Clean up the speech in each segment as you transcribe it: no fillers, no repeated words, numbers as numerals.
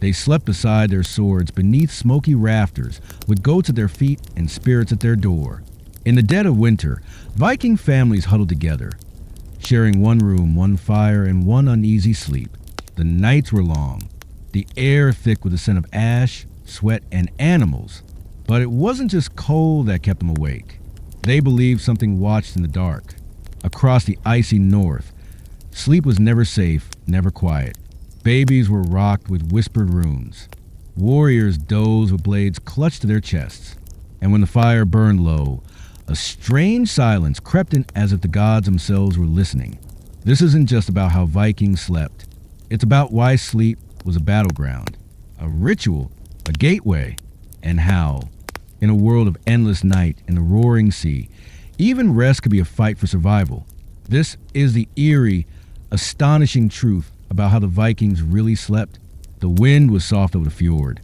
They slept beside their swords beneath smoky rafters, with goats at their feet and spirits at their door. In the dead of winter, Viking families huddled together, sharing one room, one fire, and one uneasy sleep. The nights were long, the air thick with the scent of ash, sweat, and animals. But it wasn't just cold that kept them awake. They believed something watched in the dark. Across the icy north, sleep was never safe, never quiet. Babies were rocked with whispered runes. Warriors dozed with blades clutched to their chests. And when the fire burned low, a strange silence crept in as if the gods themselves were listening. This isn't just about how Vikings slept. It's about why sleep was a battleground, a ritual, a gateway, and how, in a world of endless night and the roaring sea, even rest could be a fight for survival. This is the eerie, astonishing truth about how the Vikings really slept. The wind was soft over the fjord,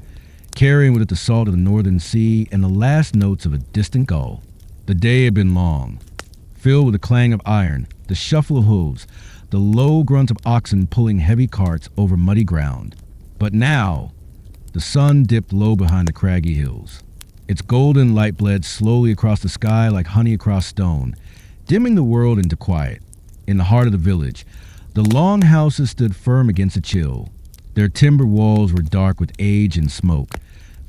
carrying with it the salt of the northern sea and the last notes of a distant gull. The day had been long, filled with the clang of iron, the shuffle of hooves, the low grunts of oxen pulling heavy carts over muddy ground. But now, the sun dipped low behind the craggy hills. Its golden light bled slowly across the sky like honey across stone, dimming the world into quiet. In the heart of the village, the longhouses stood firm against the chill. Their timber walls were dark with age and smoke,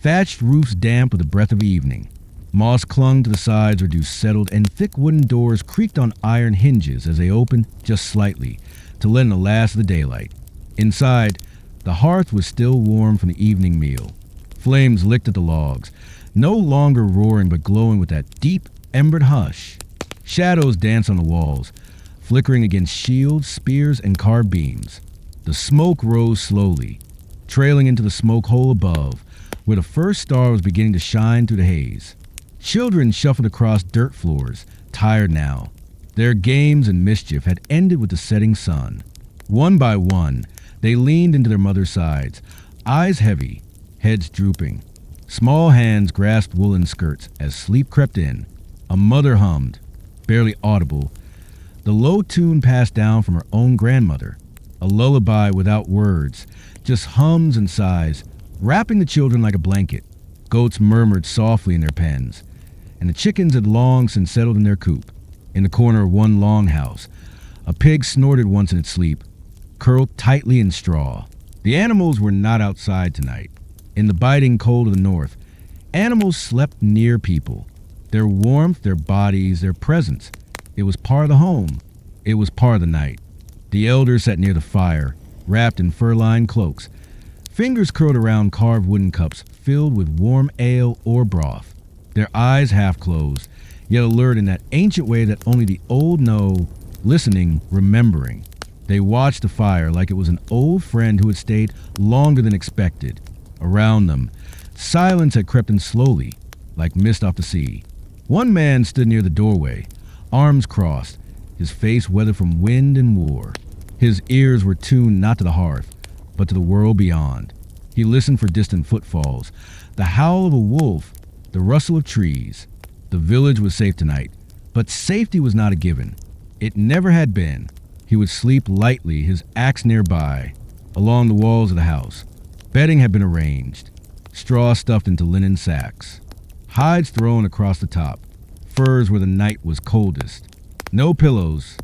thatched roofs damp with the breath of evening. Moss clung to the sides where dew settled, and thick wooden doors creaked on iron hinges as they opened just slightly to let in the last of the daylight. Inside, the hearth was still warm from the evening meal. Flames licked at the logs, no longer roaring but glowing with that deep, embered hush. Shadows danced on the walls, flickering against shields, spears, and carved beams. The smoke rose slowly, trailing into the smoke hole above, where the first star was beginning to shine through the haze. Children shuffled across dirt floors, tired now. Their games and mischief had ended with the setting sun. One by one, they leaned into their mother's sides, eyes heavy, heads drooping. Small hands grasped woolen skirts as sleep crept in. A mother hummed, barely audible, the low tune passed down from her own grandmother, a lullaby without words, just hums and sighs, wrapping the children like a blanket. Goats murmured softly in their pens, and the chickens had long since settled in their coop. In the corner of one longhouse, a pig snorted once in its sleep, curled tightly in straw. The animals were not outside tonight. In the biting cold of the north, animals slept near people. Their warmth, their bodies, their presence. It was part of the home. It was part of the night. The elders sat near the fire, wrapped in fur-lined cloaks, fingers curled around carved wooden cups filled with warm ale or broth, their eyes half closed, yet alert in that ancient way that only the old know, listening, remembering. They watched the fire like it was an old friend who had stayed longer than expected. Around them, silence had crept in slowly, like mist off the sea. One man stood near the doorway, arms crossed, his face weathered from wind and war. His ears were tuned not to the hearth, but to the world beyond. He listened for distant footfalls, the howl of a wolf, the rustle of trees. The village was safe tonight, but safety was not a given. It never had been. He would sleep lightly, his axe nearby, along the walls of the house. Bedding had been arranged, straw stuffed into linen sacks, hides thrown across the top, furs where the night was coldest. No pillows,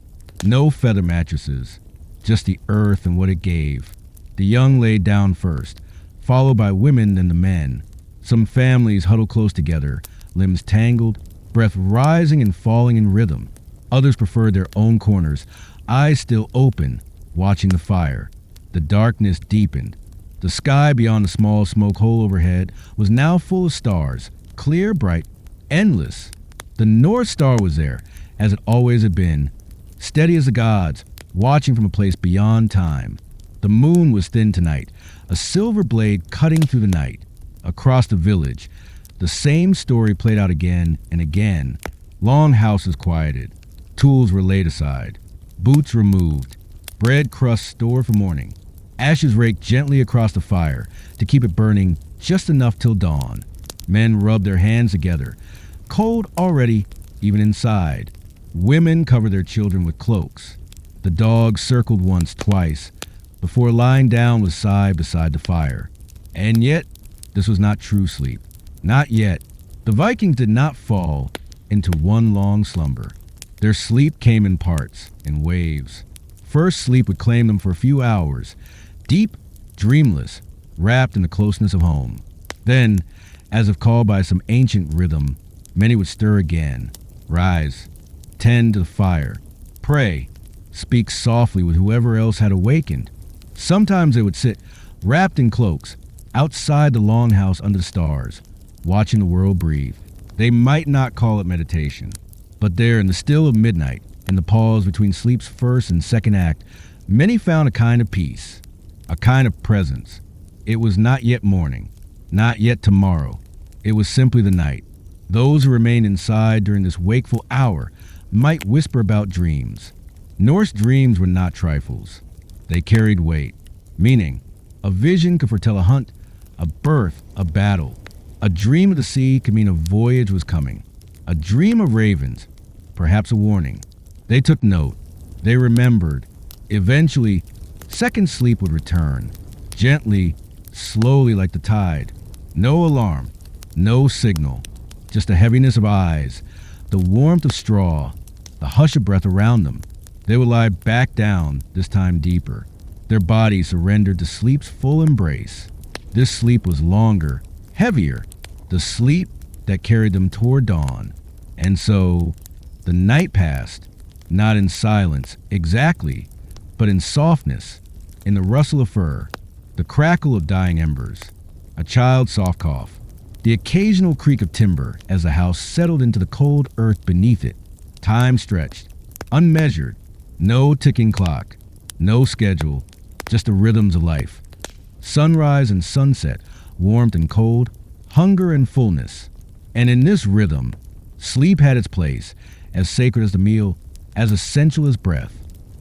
no feather mattresses, just the earth and what it gave. The young laid down first, followed by women and the men. Some families huddled close together, limbs tangled, breath rising and falling in rhythm. Others preferred their own corners, eyes still open, watching the fire. The darkness deepened. The sky beyond the small smoke hole overhead was now full of stars, clear, bright, endless. The North Star was there, as it always had been, steady as the gods, watching from a place beyond time. The moon was thin tonight, a silver blade cutting through the night. Across the village, the same story played out again and again. Longhouses quieted, tools were laid aside, boots removed, bread crusts stored for morning, ashes raked gently across the fire to keep it burning just enough till dawn. Men rubbed their hands together, cold already even inside. Women covered their children with cloaks. The dogs circled once, twice, before lying down with side beside the fire. And yet, this was not true sleep. Not yet. The Vikings did not fall into one long slumber. Their sleep came in parts, in waves. First sleep would claim them for a few hours, deep, dreamless, wrapped in the closeness of home. Then, as if called by some ancient rhythm, many would stir again, rise, tend to the fire, pray, speak softly with whoever else had awakened. Sometimes they would sit, wrapped in cloaks, outside the longhouse under the stars, watching the world breathe. They might not call it meditation, but there in the still of midnight, in the pause between sleep's first and second act, many found a kind of peace, a kind of presence. It was not yet morning, not yet tomorrow. It was simply the night. Those who remained inside during this wakeful hour might whisper about dreams. Norse dreams were not trifles. They carried weight, meaning a vision could foretell a hunt, a birth, a battle. A dream of the sea could mean a voyage was coming. A dream of ravens, perhaps a warning. They took note. They remembered. Eventually, second sleep would return, gently, slowly like the tide. No alarm, no signal, just a heaviness of eyes, the warmth of straw, the hush of breath around them. They would lie back down, this time deeper. Their bodies surrendered to sleep's full embrace. This sleep was longer, heavier, the sleep that carried them toward dawn. And so, the night passed, not in silence, exactly, but in softness, in the rustle of fur, the crackle of dying embers, a child's soft cough, the occasional creak of timber as the house settled into the cold earth beneath it. Time stretched, unmeasured, no ticking clock, no schedule, just the rhythms of life. Sunrise and sunset, warmth and cold, hunger and fullness. And in this rhythm, sleep had its place, as sacred as the meal, as essential as breath.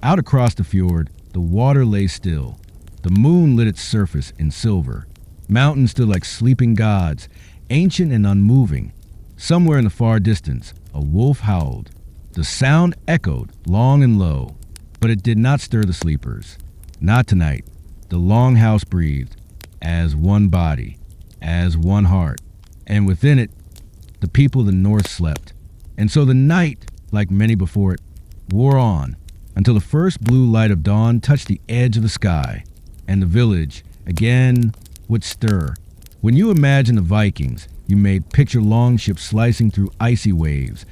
Out across the fjord, the water lay still. The moon lit its surface in silver. Mountains stood like sleeping gods, ancient and unmoving. Somewhere in the far distance, a wolf howled. The sound echoed long and low, but it did not stir the sleepers. Not tonight. The longhouse breathed, as one body, as one heart, and within it, the people of the North slept. And so the night, like many before it, wore on, until the first blue light of dawn touched the edge of the sky, and the village, again, would stir. When you imagine the Vikings, you may picture longships slicing through icy waves,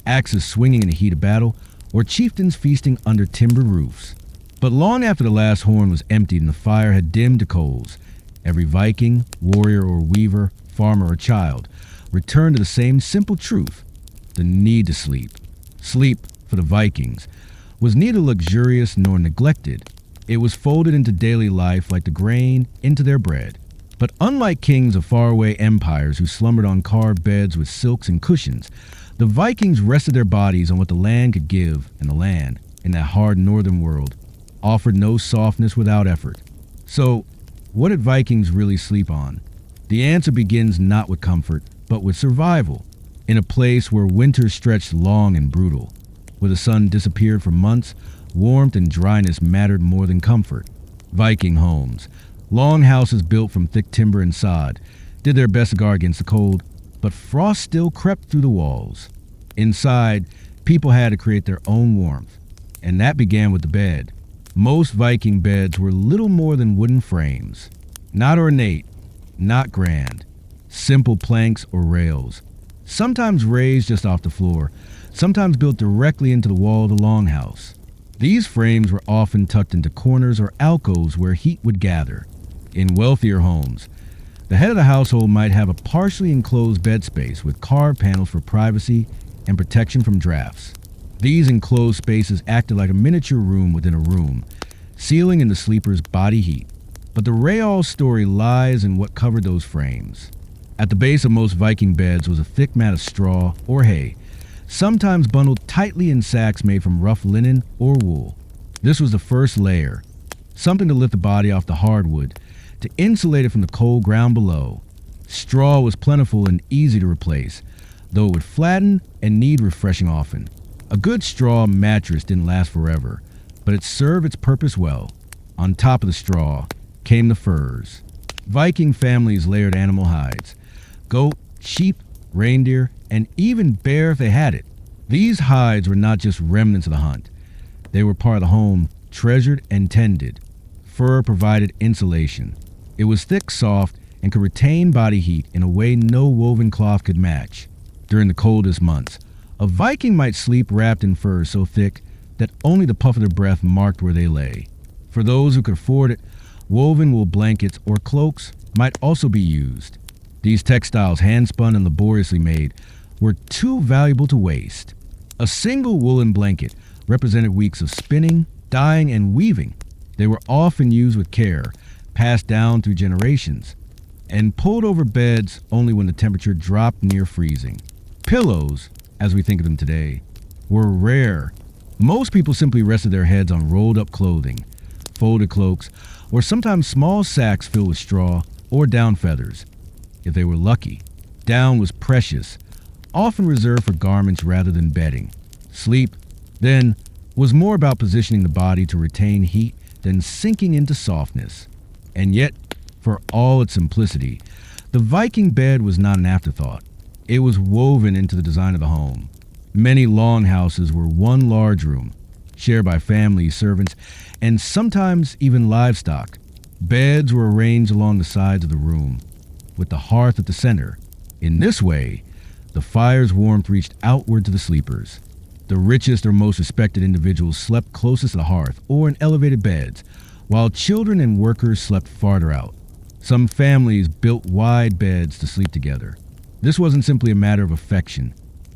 axes swinging in the heat of battle, or chieftains feasting under timber roofs. But long after the last horn was emptied and the fire had dimmed to coals, every Viking, warrior or weaver, farmer or child, returned to the same simple truth: the need to sleep. Sleep, for the Vikings, was neither luxurious nor neglected. It was folded into daily life like the grain into their bread. But unlike kings of faraway empires who slumbered on carved beds with silks and cushions, the Vikings rested their bodies on what the land could give, and the land, in that hard northern world, offered no softness without effort. So, what did Vikings really sleep on? The answer begins not with comfort, but with survival, in a place where winter stretched long and brutal. Where the sun disappeared for months, warmth and dryness mattered more than comfort. Viking homes, long houses built from thick timber and sod, did their best to guard against the cold, but frost still crept through the walls. Inside, people had to create their own warmth, and that began with the bed. Most Viking beds were little more than wooden frames, not ornate, not grand, simple planks or rails, sometimes raised just off the floor, sometimes built directly into the wall of the longhouse. These frames were often tucked into corners or alcoves where heat would gather. In wealthier homes, the head of the household might have a partially enclosed bed space with carved panels for privacy and protection from drafts. These enclosed spaces acted like a miniature room within a room, sealing in the sleeper's body heat. But the real story lies in what covered those frames. At the base of most Viking beds was a thick mat of straw or hay, sometimes bundled tightly in sacks made from rough linen or wool. This was the first layer, something to lift the body off the hardwood, to insulate it from the cold ground below. Straw was plentiful and easy to replace, though it would flatten and need refreshing often. A good straw mattress didn't last forever, but it served its purpose well. On top of the straw came the furs. Viking families layered animal hides: goat, sheep, reindeer, and even bear if they had it. These hides were not just remnants of the hunt. They were part of the home, treasured and tended. Fur provided insulation. It was thick, soft, and could retain body heat in a way no woven cloth could match. During the coldest months, a Viking might sleep wrapped in fur so thick that only the puff of their breath marked where they lay. For those who could afford it, woven wool blankets or cloaks might also be used. These textiles, hand-spun and laboriously made, were too valuable to waste. A single woolen blanket represented weeks of spinning, dyeing, and weaving. They were often used with care, passed down through generations, and pulled over beds only when the temperature dropped near freezing. Pillows, as we think of them today, were rare. Most people simply rested their heads on rolled-up clothing, folded cloaks, or sometimes small sacks filled with straw or down feathers. If they were lucky, down was precious, often reserved for garments rather than bedding. Sleep, then, was more about positioning the body to retain heat than sinking into softness. And yet, for all its simplicity, the Viking bed was not an afterthought. It was woven into the design of the home. Many longhouses were one large room, shared by families, servants, and sometimes even livestock. Beds were arranged along the sides of the room, with the hearth at the center. In this way, the fire's warmth reached outward to the sleepers. The richest or most respected individuals slept closest to the hearth or in elevated beds, while children and workers slept farther out. Some families built wide beds to sleep together. This wasn't simply a matter of affection.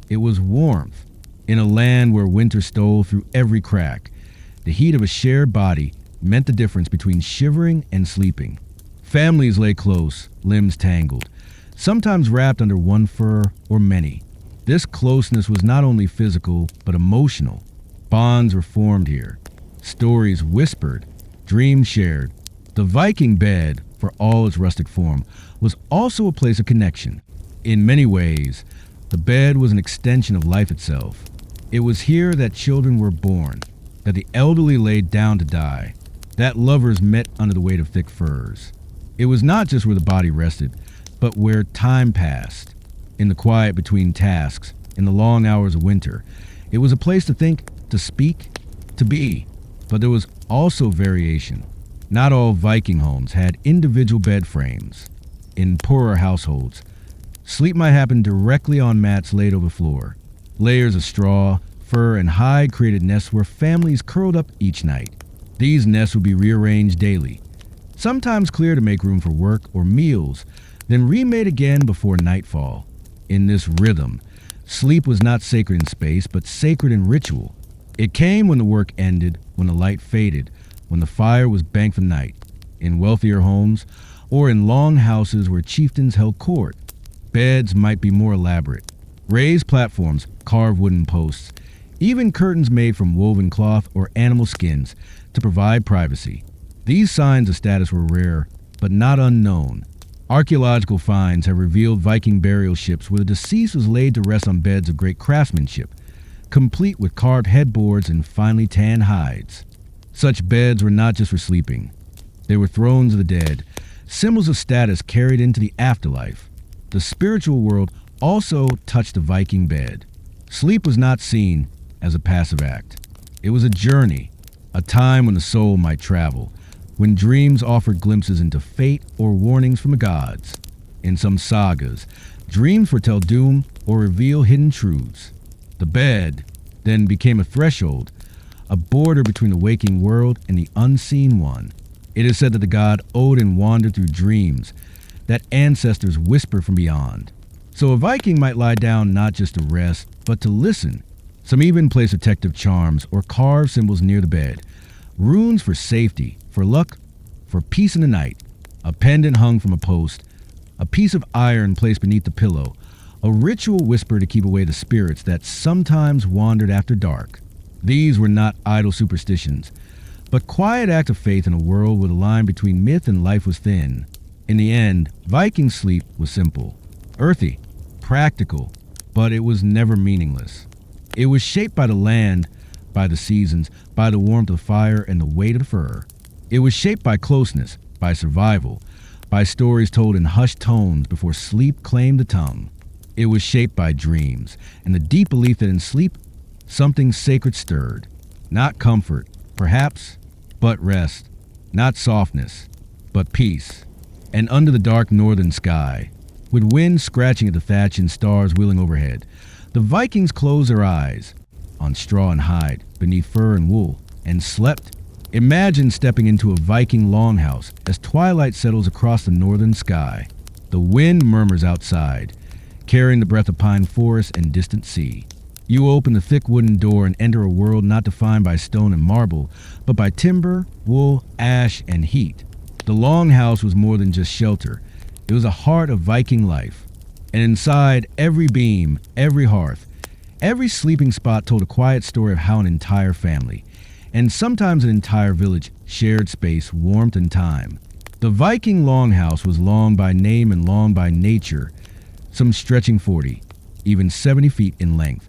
It was warmth. In a land where winter stole through every crack, the heat of a shared body meant the difference between shivering and sleeping. Families lay close, limbs tangled, sometimes wrapped under one fur or many. This closeness was not only physical, but emotional. Bonds were formed here, stories whispered, dreams shared. The Viking bed, for all its rustic form, was also a place of connection. In many ways, the bed was an extension of life itself. It was here that children were born, that the elderly laid down to die, that lovers met under the weight of thick furs. It was not just where the body rested, but where time passed. In the quiet between tasks, in the long hours of winter, it was a place to think, to speak, to be. But there was also variation. Not all Viking homes had individual bed frames. In poorer households, sleep might happen directly on mats laid over the floor. Layers of straw, fur, and hide created nests where families curled up each night. These nests would be rearranged daily, sometimes cleared to make room for work or meals, then remade again before nightfall. In this rhythm, sleep was not sacred in space, but sacred in ritual. It came when the work ended, when the light faded, when the fire was banked for the night. In wealthier homes, or in long houses where chieftains held court, beds might be more elaborate. Raised platforms, carved wooden posts, even curtains made from woven cloth or animal skins to provide privacy. These signs of status were rare, but not unknown. Archaeological finds have revealed Viking burial ships where the deceased was laid to rest on beds of great craftsmanship, complete with carved headboards and finely tanned hides. Such beds were not just for sleeping. They were thrones of the dead, symbols of status carried into the afterlife. The spiritual world also touched the Viking bed. Sleep was not seen as a passive act. It was a journey, a time when the soul might travel, when dreams offered glimpses into fate or warnings from the gods. In some sagas, dreams foretell doom or reveal hidden truths. The bed then became a threshold, a border between the waking world and the unseen one. It is said that the god Odin wandered through dreams, that ancestors whispered from beyond. So a Viking might lie down not just to rest, but to listen. Some even place protective charms or carved symbols near the bed, runes for safety, for luck, for peace in the night. A pendant hung from a post, a piece of iron placed beneath the pillow, a ritual whisper to keep away the spirits that sometimes wandered after dark. These were not idle superstitions, but quiet act of faith in a world where the line between myth and life was thin. In the end, Viking sleep was simple, earthy, practical, but it was never meaningless. It was shaped by the land, by the seasons, by the warmth of fire and the weight of the fur. It was shaped by closeness, by survival, by stories told in hushed tones before sleep claimed the tongue. It was shaped by dreams and the deep belief that in sleep, something sacred stirred. Not comfort, perhaps, but rest. Not softness, but peace. And under the dark northern sky, with wind scratching at the thatch and stars wheeling overhead, the Vikings closed their eyes on straw and hide, beneath fur and wool, and slept. Imagine stepping into a Viking longhouse as twilight settles across the northern sky. The wind murmurs outside, carrying the breath of pine forest and distant sea. You open the thick wooden door and enter a world not defined by stone and marble, but by timber, wool, ash, and heat. The longhouse was more than just shelter. It was a heart of Viking life. And inside every beam, every hearth, every sleeping spot told a quiet story of how an entire family, and sometimes an entire village, shared space, warmth, and time. The Viking longhouse was long by name and long by nature, some stretching 40, even 70 feet in length.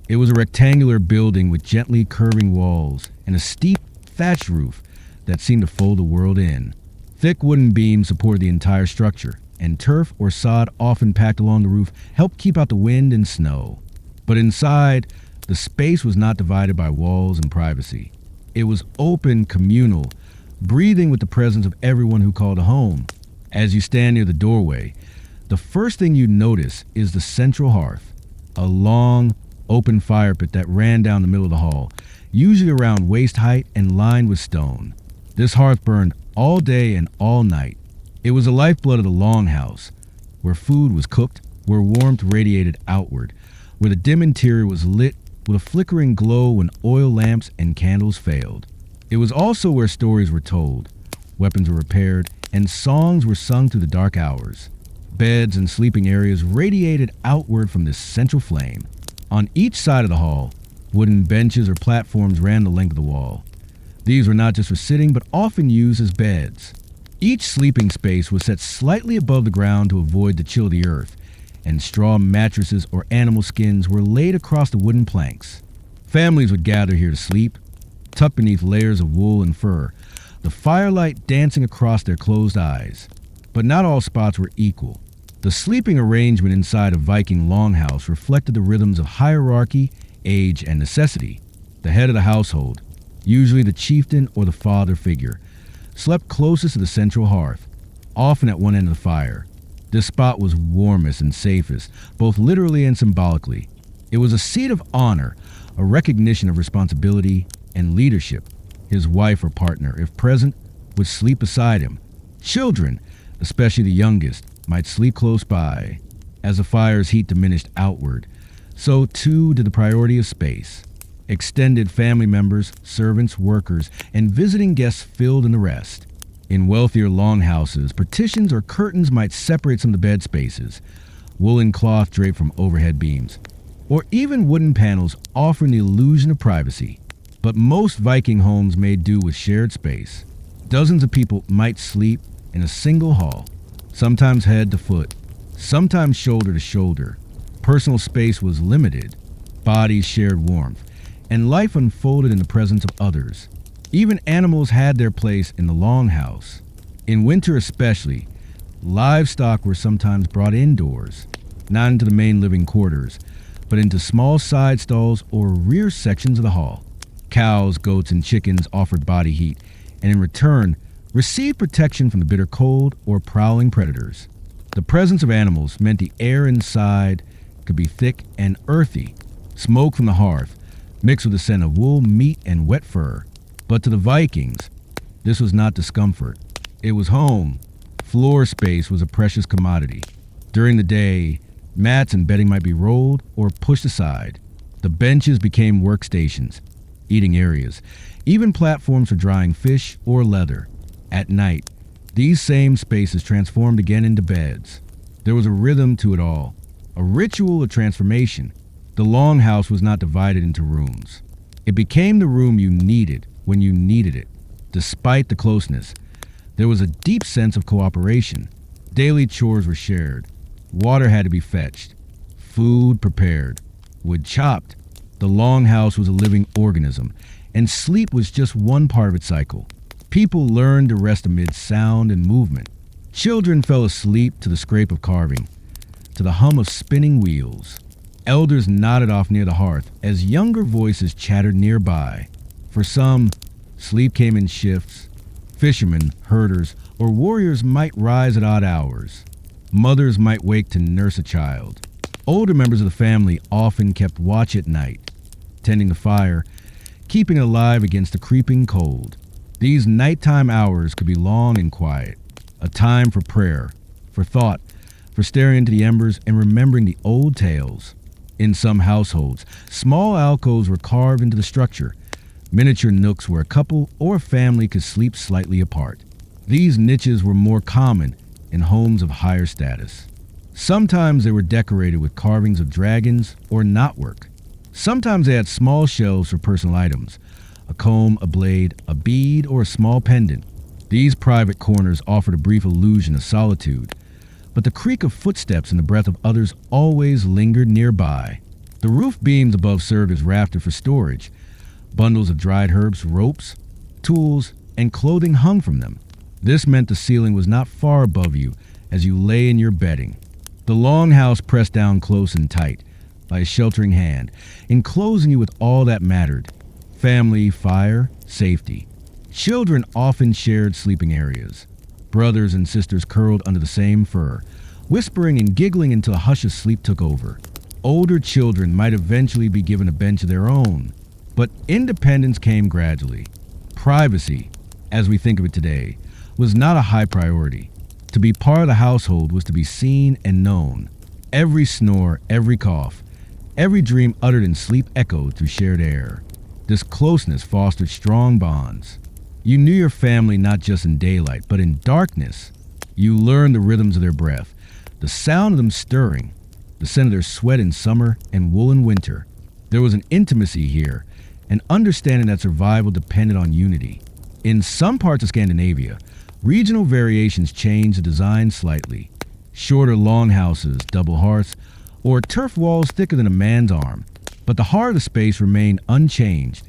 It was a rectangular building with gently curving walls and a steep, thatched roof that seemed to fold the world in. Thick wooden beams supported the entire structure, and turf or sod often packed along the roof helped keep out the wind and snow. But inside, the space was not divided by walls and privacy. It was open, communal, breathing with the presence of everyone who called a home. As you stand near the doorway, the first thing you notice is the central hearth, a long, open fire pit that ran down the middle of the hall, usually around waist height and lined with stone. This hearth burned all day and all night. It was the lifeblood of the longhouse, where food was cooked, where warmth radiated outward, where the dim interior was lit with a flickering glow when oil lamps and candles failed. It was also where stories were told, weapons were repaired, and songs were sung through the dark hours. Beds and sleeping areas radiated outward from this central flame. On each side of the hall, wooden benches or platforms ran the length of the wall. These were not just for sitting, but often used as beds. Each sleeping space was set slightly above the ground to avoid the chill of the earth, and straw mattresses or animal skins were laid across the wooden planks. Families would gather here to sleep, tucked beneath layers of wool and fur, the firelight dancing across their closed eyes. But not all spots were equal. The sleeping arrangement inside a Viking longhouse reflected the rhythms of hierarchy, age, and necessity. The head of the household, usually the chieftain or the father figure, slept closest to the central hearth, often at one end of the fire. This spot was warmest and safest, both literally and symbolically. It was a seat of honor, a recognition of responsibility and leadership. His wife or partner, if present, would sleep beside him. Children, especially the youngest, might sleep close by. As the fire's heat diminished outward, so too did the priority of space. Extended family members, servants, workers, and visiting guests filled in the rest. In wealthier longhouses, partitions or curtains might separate some of the bed spaces, woolen cloth draped from overhead beams, or even wooden panels offering the illusion of privacy. But most Viking homes made do with shared space. Dozens of people might sleep in a single hall, sometimes head to foot, sometimes shoulder to shoulder. Personal space was limited, bodies shared warmth, and life unfolded in the presence of others. Even animals had their place in the longhouse. In winter especially, livestock were sometimes brought indoors, not into the main living quarters, but into small side stalls or rear sections of the hall. Cows, goats, and chickens offered body heat, and in return, received protection from the bitter cold or prowling predators. The presence of animals meant the air inside could be thick and earthy, smoke from the hearth, mixed with the scent of wool, meat, and wet fur. But to the Vikings, this was not discomfort. It was home. Floor space was a precious commodity. During the day, mats and bedding might be rolled or pushed aside. The benches became workstations, eating areas, even platforms for drying fish or leather. At night, these same spaces transformed again into beds. There was a rhythm to it all, a ritual of transformation. The longhouse was not divided into rooms. It became the room you needed when you needed it. Despite the closeness, there was a deep sense of cooperation. Daily chores were shared. Water had to be fetched. Food prepared. Wood chopped. The longhouse was a living organism, and sleep was just one part of its cycle. People learned to rest amid sound and movement. Children fell asleep to the scrape of carving, to the hum of spinning wheels. Elders nodded off near the hearth as younger voices chattered nearby. For some, sleep came in shifts. Fishermen, herders, or warriors might rise at odd hours. Mothers might wake to nurse a child. Older members of the family often kept watch at night, tending the fire, keeping it alive against the creeping cold. These nighttime hours could be long and quiet, a time for prayer, for thought, for staring into the embers and remembering the old tales. In some households, small alcoves were carved into the structure, miniature nooks where a couple or a family could sleep slightly apart. These niches were more common in homes of higher status. Sometimes they were decorated with carvings of dragons or knotwork. Sometimes they had small shelves for personal items, a comb, a blade, a bead, or a small pendant. These private corners offered a brief illusion of solitude, but the creak of footsteps and the breath of others always lingered nearby. The roof beams above served as rafters for storage. Bundles of dried herbs, ropes, tools, and clothing hung from them. This meant the ceiling was not far above you as you lay in your bedding. The longhouse pressed down close and tight by a sheltering hand, enclosing you with all that mattered: family, fire, safety. Children often shared sleeping areas. Brothers and sisters curled under the same fur, whispering and giggling until a hush of sleep took over. Older children might eventually be given a bench of their own, but independence came gradually. Privacy, as we think of it today, was not a high priority. To be part of the household was to be seen and known. Every snore, every cough, every dream uttered in sleep echoed through shared air. This closeness fostered strong bonds. You knew your family not just in daylight, but in darkness. You learned the rhythms of their breath, the sound of them stirring, the scent of their sweat in summer and wool in winter. There was an intimacy here, an understanding that survival depended on unity. In some parts of Scandinavia, regional variations changed the design slightly. Shorter longhouses, double hearths, or turf walls thicker than a man's arm. But the heart of the space remained unchanged.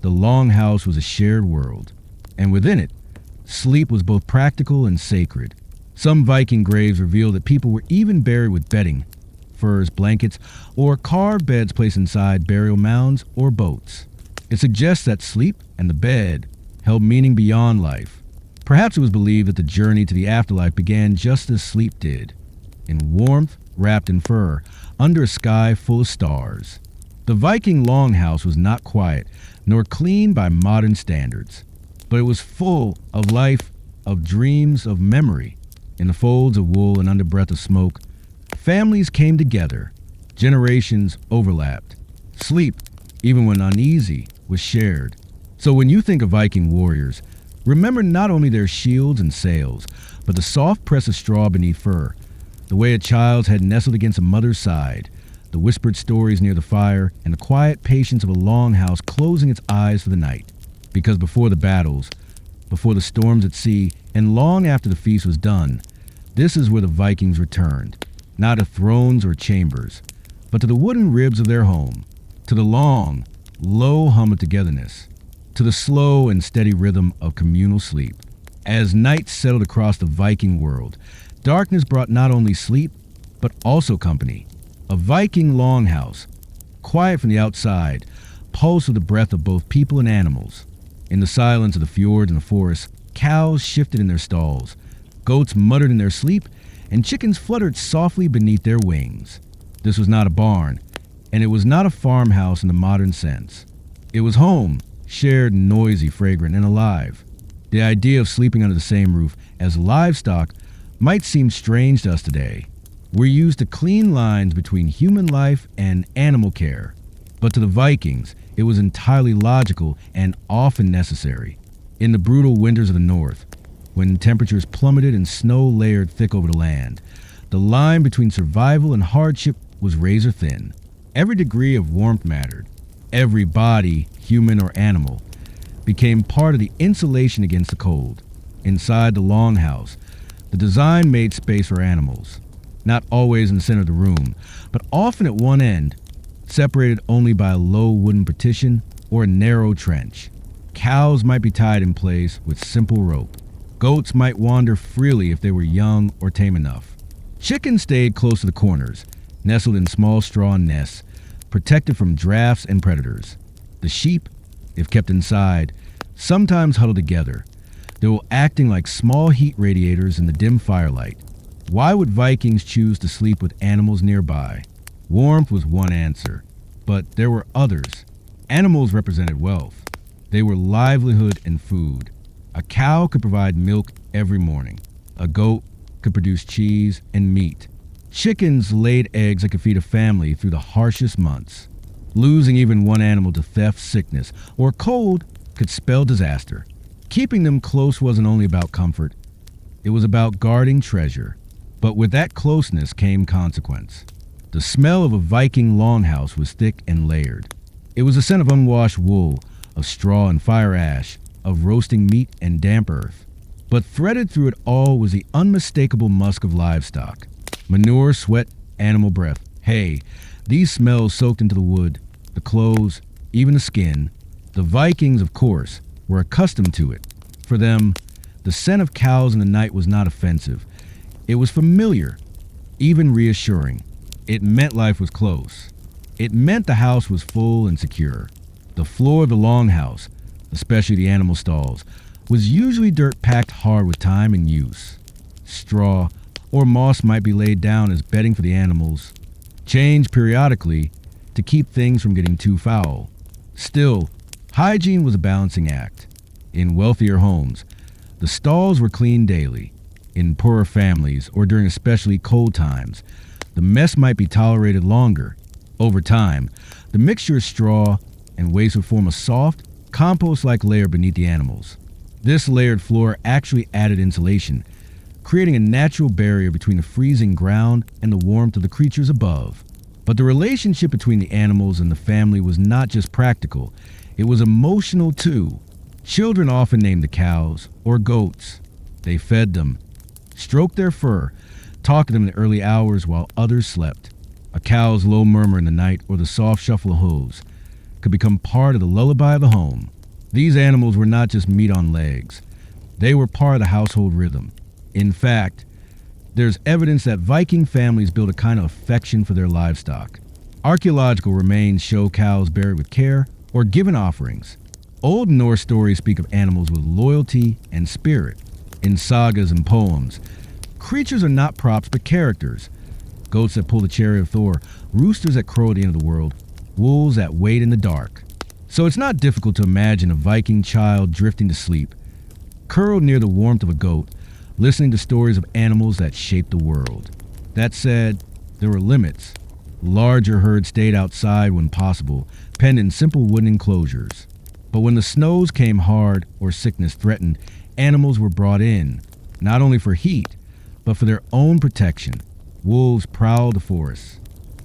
The longhouse was a shared world, and within it, sleep was both practical and sacred. Some Viking graves reveal that people were even buried with bedding, furs, blankets, or carved beds placed inside burial mounds or boats. It suggests that sleep and the bed held meaning beyond life. Perhaps it was believed that the journey to the afterlife began just as sleep did, in warmth, wrapped in fur, under a sky full of stars. The Viking longhouse was not quiet, nor clean by modern standards, but it was full of life, of dreams, of memory. In the folds of wool and under breath of smoke, families came together. Generations overlapped. Sleep, even when uneasy, was shared. So when you think of Viking warriors, remember not only their shields and sails, but the soft press of straw beneath fur, the way a child's head nestled against a mother's side, the whispered stories near the fire, and the quiet patience of a longhouse closing its eyes for the night. Because before the battles, before the storms at sea, and long after the feast was done, this is where the Vikings returned, not to thrones or chambers, but to the wooden ribs of their home, to the long, low hum of togetherness, to the slow and steady rhythm of communal sleep. As night settled across the Viking world, darkness brought not only sleep, but also company. A Viking longhouse, quiet from the outside, pulsed with the breath of both people and animals. In the silence of the fjords and the forests, cows shifted in their stalls, goats muttered in their sleep, and chickens fluttered softly beneath their wings. This was not a barn, and it was not a farmhouse in the modern sense. It was home, shared, noisy, fragrant, and alive. The idea of sleeping under the same roof as livestock might seem strange to us today. We're used to clean lines between human life and animal care. But to the Vikings, it was entirely logical and often necessary. In the brutal winters of the north, when temperatures plummeted and snow layered thick over the land, the line between survival and hardship was razor thin. Every degree of warmth mattered. Every body, human or animal, became part of the insulation against the cold. Inside the longhouse, the design made space for animals, not always in the center of the room, but often at one end, separated only by a low wooden partition or a narrow trench. Cows might be tied in place with simple rope. Goats might wander freely if they were young or tame enough. Chickens stayed close to the corners, nestled in small straw nests, protected from drafts and predators. The sheep, if kept inside, sometimes huddled together. They were acting like small heat radiators in the dim firelight. Why would Vikings choose to sleep with animals nearby? Warmth was one answer, but there were others. Animals represented wealth. They were livelihood and food. A cow could provide milk every morning. A goat could produce cheese and meat. Chickens laid eggs that could feed a family through the harshest months. Losing even one animal to theft, sickness, or cold could spell disaster. Keeping them close wasn't only about comfort. It was about guarding treasure. But with that closeness came consequence. The smell of a Viking longhouse was thick and layered. It was a scent of unwashed wool, of straw and fire ash, of roasting meat and damp earth. But threaded through it all was the unmistakable musk of livestock. Manure, sweat, animal breath. Hay. These smells soaked into the wood, the clothes, even the skin. The Vikings, of course, were accustomed to it. For them, the scent of cows in the night was not offensive. It was familiar, even reassuring. It meant life was close. It meant the house was full and secure. The floor of the longhouse, especially the animal stalls, was usually dirt packed hard with time and use. Straw or moss might be laid down as bedding for the animals, changed periodically to keep things from getting too foul. Still, hygiene was a balancing act. In wealthier homes, the stalls were cleaned daily. In poorer families, or during especially cold times, the mess might be tolerated longer. Over time, the mixture of straw and waste would form a soft, compost-like layer beneath the animals. This layered floor actually added insulation, creating a natural barrier between the freezing ground and the warmth of the creatures above. But the relationship between the animals and the family was not just practical, it was emotional too. Children often named the cows or goats. They fed them, stroked their fur, talked to them in the early hours while others slept. A cow's low murmur in the night or the soft shuffle of hooves could become part of the lullaby of the home. These animals were not just meat on legs. They were part of the household rhythm. In fact, there's evidence that Viking families built a kind of affection for their livestock. Archaeological remains show cows buried with care or given offerings. Old Norse stories speak of animals with loyalty and spirit. In sagas and poems, creatures are not props but characters. Goats that pull the chariot of Thor, roosters that crow at the end of the world, wolves that wait in the dark. So it's not difficult to imagine a Viking child drifting to sleep, curled near the warmth of a goat, listening to stories of animals that shaped the world. That said, there were limits. Larger herds stayed outside when possible, penned in simple wooden enclosures. But when the snows came hard or sickness threatened, animals were brought in, not only for heat, but for their own protection. Wolves prowled the forests.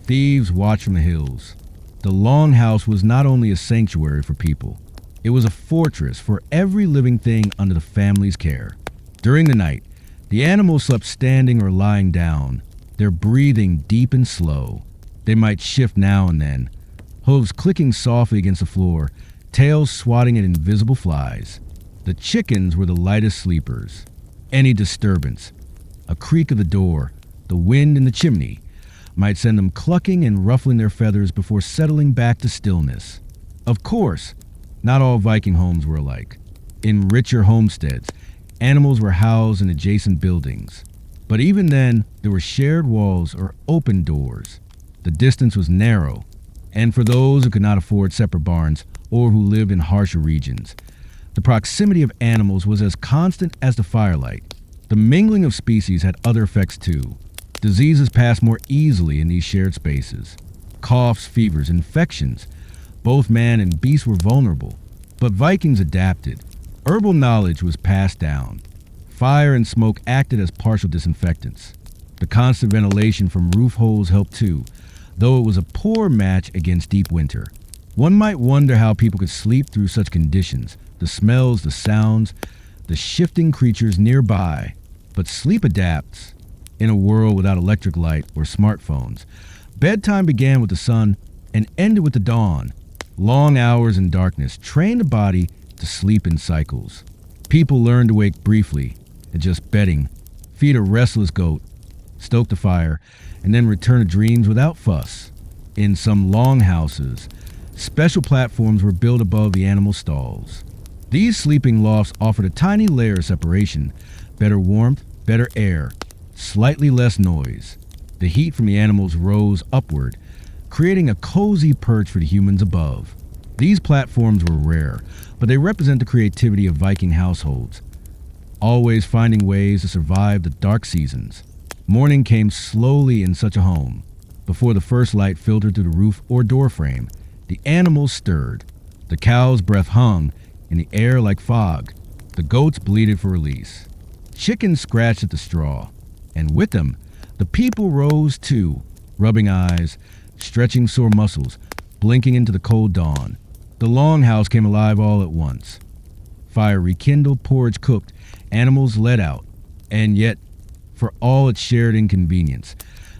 Thieves watched from the hills. The longhouse was not only a sanctuary for people, it was a fortress for every living thing under the family's care. During the night, the animals slept standing or lying down, their breathing deep and slow. They might shift now and then, hooves clicking softly against the floor, tails swatting at invisible flies. The chickens were the lightest sleepers. Any disturbance, a creak of the door, the wind in the chimney, might send them clucking and ruffling their feathers before settling back to stillness. Of course, not all Viking homes were alike. In richer homesteads, animals were housed in adjacent buildings. But even then, there were shared walls or open doors. The distance was narrow, and for those who could not afford separate barns or who lived in harsher regions, the proximity of animals was as constant as the firelight. The mingling of species had other effects too. Diseases passed more easily in these shared spaces. Coughs, fevers, infections. Both man and beast were vulnerable, but Vikings adapted. Herbal knowledge was passed down. Fire and smoke acted as partial disinfectants. The constant ventilation from roof holes helped too, though it was a poor match against deep winter. One might wonder how people could sleep through such conditions, the smells, the sounds, the shifting creatures nearby. But sleep adapts. In a world without electric light or smartphones, bedtime began with the sun and ended with the dawn. Long hours in darkness trained the body to sleep in cycles. People learned to wake briefly, adjust bedding, feed a restless goat, stoke the fire, and then return to dreams without fuss. In some longhouses, special platforms were built above the animal stalls. These sleeping lofts offered a tiny layer of separation, better warmth, better air, slightly less noise. The heat from the animals rose upward, creating a cozy perch for the humans above. These platforms were rare, but they represent the creativity of Viking households, always finding ways to survive the dark seasons. Morning came slowly in such a home. Before the first light filtered through the roof or door frame, the animals stirred. The cow's breath hung in the air like fog. The goats bleated for release. Chickens scratched at the straw, and with them, the people rose too, rubbing eyes, stretching sore muscles, blinking into the cold dawn. The longhouse came alive all at once. Fire rekindled, porridge cooked, animals let out, and yet, for all its shared inconvenience,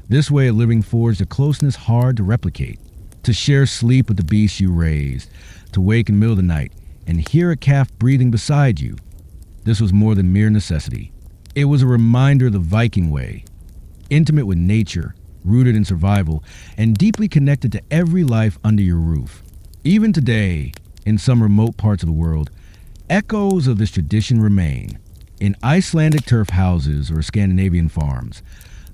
this way of living forged a closeness hard to replicate. To share sleep with the beasts you raised, to wake in the middle of the night and hear a calf breathing beside you. This was more than mere necessity. It was a reminder of the Viking way, intimate with nature, rooted in survival, and deeply connected to every life under your roof. Even today, in some remote parts of the world, echoes of this tradition remain. In Icelandic turf houses or Scandinavian farms,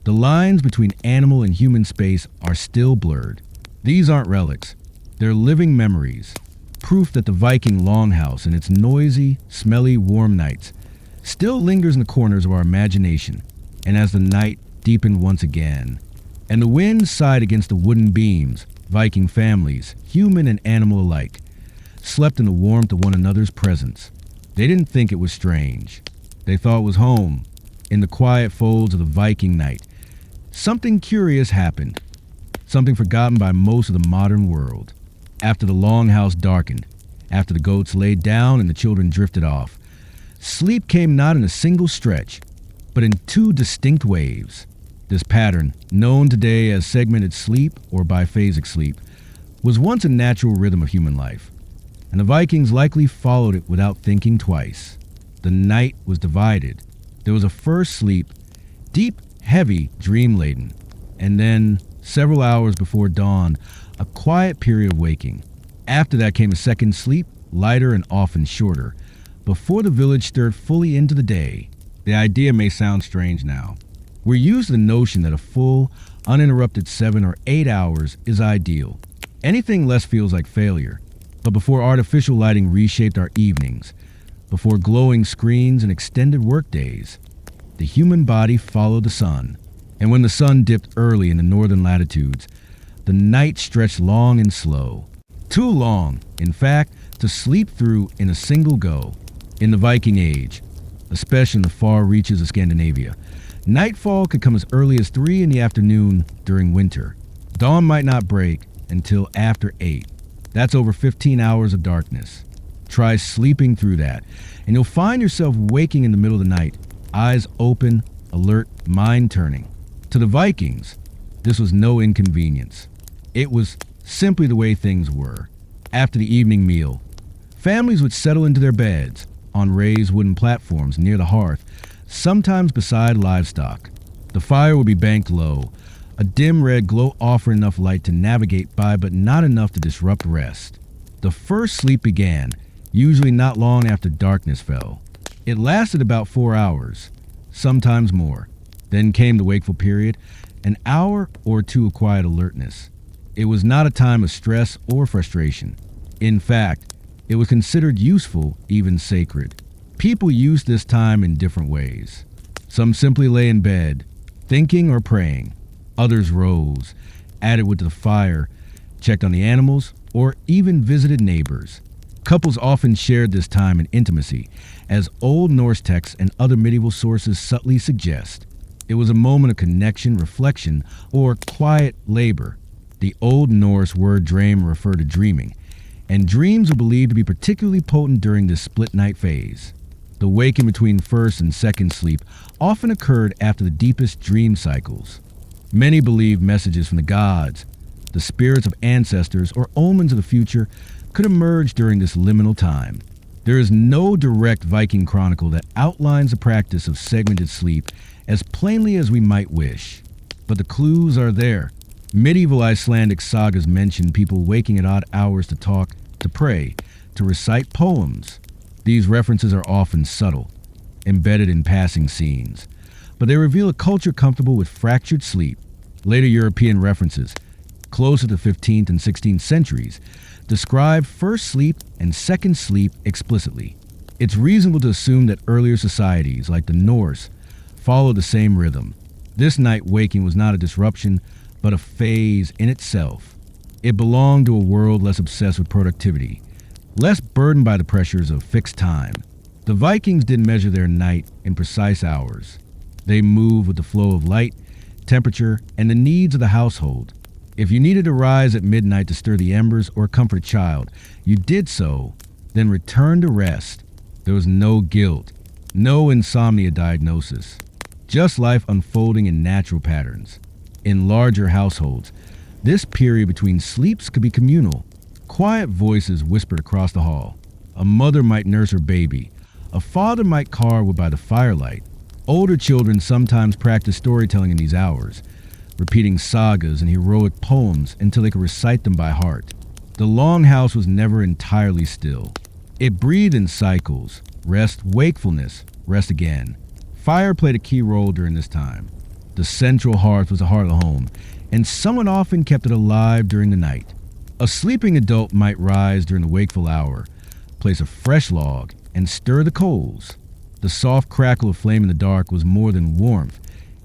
the lines between animal and human space are still blurred. These aren't relics. They're living memories, proof that the Viking longhouse and its noisy, smelly, warm nights still lingers in the corners of our imagination. And as the night deepened once again, and the wind sighed against the wooden beams, Viking families, human and animal alike, slept in the warmth of one another's presence. They didn't think it was strange. They thought it was home. In the quiet folds of the Viking night, something curious happened, something forgotten by most of the modern world. After the longhouse darkened, after the goats laid down and the children drifted off, sleep came not in a single stretch, but in two distinct waves. This pattern, known today as segmented sleep or biphasic sleep, was once a natural rhythm of human life, and the Vikings likely followed it without thinking twice. The night was divided. There was a first sleep, deep, heavy, dream-laden, and then, several hours before dawn, a quiet period of waking. After that came a second sleep, lighter and often shorter, before the village stirred fully into the day. The idea may sound strange now. We're used to the notion that a full, uninterrupted 7 or 8 hours is ideal. Anything less feels like failure. But before artificial lighting reshaped our evenings, before glowing screens and extended workdays, the human body followed the sun. And when the sun dipped early in the northern latitudes, the night stretched long and slow. Too long, in fact, to sleep through in a single go. In the Viking Age, especially in the far reaches of Scandinavia, nightfall could come as early as 3 in the afternoon during winter. Dawn might not break until after 8. That's over 15 hours of darkness. Try sleeping through that, and you'll find yourself waking in the middle of the night, eyes open, alert, mind turning. To the Vikings, this was no inconvenience. It was simply the way things were. After the evening meal, families would settle into their beds on raised wooden platforms near the hearth, sometimes beside livestock. The fire would be banked low, a dim red glow offering enough light to navigate by but not enough to disrupt rest. The first sleep began, usually not long after darkness fell. It lasted about 4 hours, sometimes more. Then came the wakeful period, an hour or two of quiet alertness. It was not a time of stress or frustration. In fact, it was considered useful, even sacred. People used this time in different ways. Some simply lay in bed, thinking or praying. Others rose, added wood to the fire, checked on the animals, or even visited neighbors. Couples often shared this time in intimacy, as old Norse texts and other medieval sources subtly suggest. It was a moment of connection, reflection, or quiet labor. The Old Norse word dream referred to dreaming, and dreams were believed to be particularly potent during this split night phase. The waking between first and second sleep often occurred after the deepest dream cycles. Many believed messages from the gods, the spirits of ancestors, or omens of the future could emerge during this liminal time. There is no direct Viking chronicle that outlines the practice of segmented sleep as plainly as we might wish. But the clues are there. Medieval Icelandic sagas mention people waking at odd hours to talk, to pray, to recite poems. These references are often subtle, embedded in passing scenes, but they reveal a culture comfortable with fractured sleep. Later European references, closer to the 15th and 16th centuries, describe first sleep and second sleep explicitly. It's reasonable to assume that earlier societies, like the Norse, followed the same rhythm. This night waking was not a disruption, but a phase in itself. It belonged to a world less obsessed with productivity, less burdened by the pressures of fixed time. The Vikings didn't measure their night in precise hours. They moved with the flow of light, temperature, and the needs of the household. If you needed to rise at midnight to stir the embers or comfort a child, you did so, then returned to rest. There was no guilt, no insomnia diagnosis, just life unfolding in natural patterns. In larger households, this period between sleeps could be communal. Quiet voices whispered across the hall. A mother might nurse her baby. A father might carve wood by the firelight. Older children sometimes practiced storytelling in these hours, repeating sagas and heroic poems until they could recite them by heart. The Longhouse was never entirely still. It breathed in cycles: rest, wakefulness, rest again. Fire played a key role during this time. The central hearth was the heart of the home, and someone often kept it alive during the night. A sleeping adult might rise during the wakeful hour, place a fresh log, and stir the coals. The soft crackle of flame in the dark was more than warmth.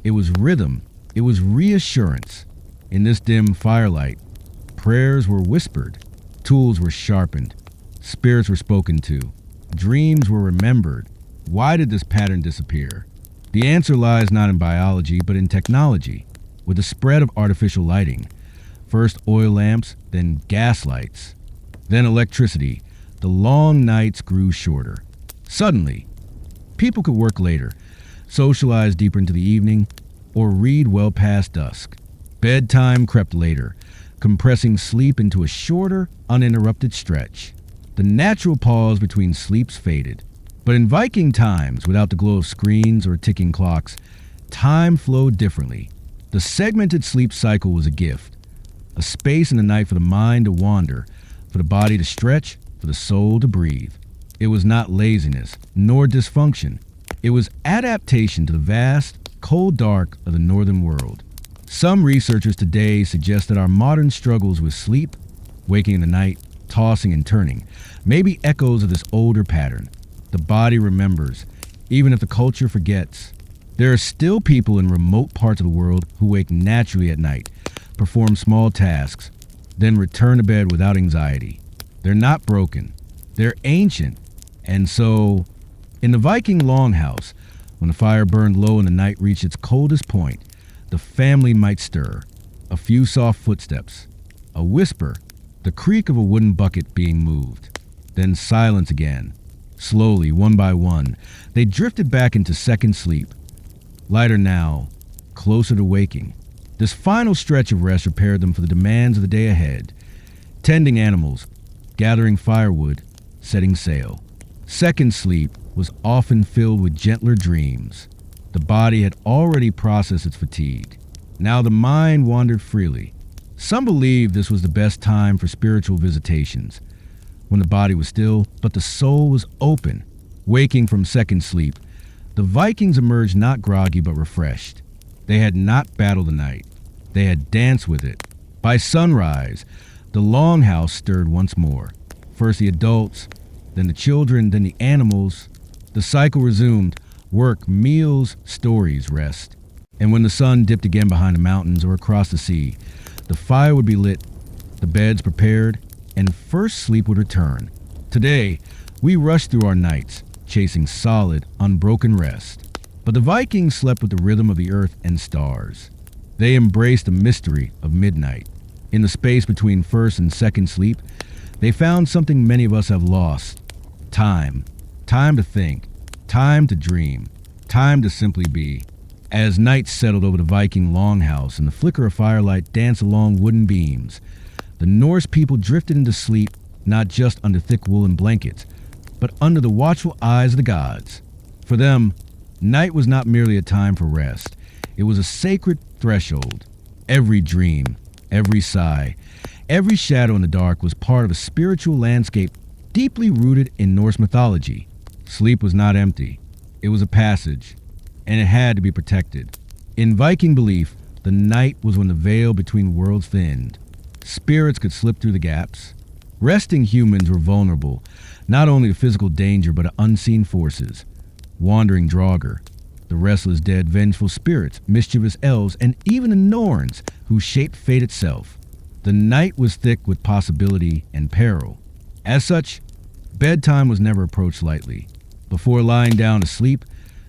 It was rhythm. It was reassurance. In this dim firelight, prayers were whispered, tools were sharpened, spirits were spoken to, dreams were remembered. Why did this pattern disappear? The answer lies not in biology, but in technology. With the spread of artificial lighting, first oil lamps, then gas lights, then electricity, the long nights grew shorter. Suddenly, people could work later, socialize deeper into the evening, or read well past dusk. Bedtime crept later, compressing sleep into a shorter, uninterrupted stretch. The natural pause between sleeps faded. But in Viking times, without the glow of screens or ticking clocks, time flowed differently. The segmented sleep cycle was a gift, a space in the night for the mind to wander, for the body to stretch, for the soul to breathe. It was not laziness, nor dysfunction. It was adaptation to the vast, cold dark of the northern world. Some researchers today suggest that our modern struggles with sleep, waking in the night, tossing and turning, may be echoes of this older pattern. The body remembers, even if the culture forgets. There are still people in remote parts of the world who wake naturally at night, perform small tasks, then return to bed without anxiety. They're not broken. They're ancient. And so, in the Viking Longhouse, when the fire burned low and the night reached its coldest point, the family might stir. A few soft footsteps, a whisper, the creak of a wooden bucket being moved. Then silence again. Slowly, one by one, they drifted back into second sleep. Lighter now, closer to waking. This final stretch of rest prepared them for the demands of the day ahead. Tending animals, gathering firewood, setting sail. Second sleep was often filled with gentler dreams. The body had already processed its fatigue. Now the mind wandered freely. Some believed this was the best time for spiritual visitations, when the body was still, but the soul was open. Waking from second sleep, the Vikings emerged not groggy but refreshed. They had not battled the night. They had danced with it. By sunrise, the Longhouse stirred once more. First the adults, then the children, then the animals. The cycle resumed: work, meals, stories, rest. And when the sun dipped again behind the mountains or across the sea, the fire would be lit, the beds prepared, and first sleep would return. Today, we rush through our nights, chasing solid, unbroken rest. But the Vikings slept with the rhythm of the earth and stars. They embraced the mystery of midnight. In the space between first and second sleep, they found something many of us have lost: time. Time to think, time to dream, time to simply be. As night settled over the Viking Longhouse and the flicker of firelight danced along wooden beams, the Norse people drifted into sleep, not just under thick woolen blankets, but under the watchful eyes of the gods. For them, night was not merely a time for rest. It was a sacred threshold. Every dream, every sigh, every shadow in the dark was part of a spiritual landscape deeply rooted in Norse mythology. Sleep was not empty. It was a passage, and it had to be protected. In Viking belief, the night was when the veil between worlds thinned. Spirits could slip through the gaps. Resting humans were vulnerable, not only to physical danger but to unseen forces. Wandering Draugr, the restless dead vengeful spirits, mischievous elves, and even the Norns who shaped fate itself. The night was thick with possibility and peril. As such, bedtime was never approached lightly. Before lying down to sleep,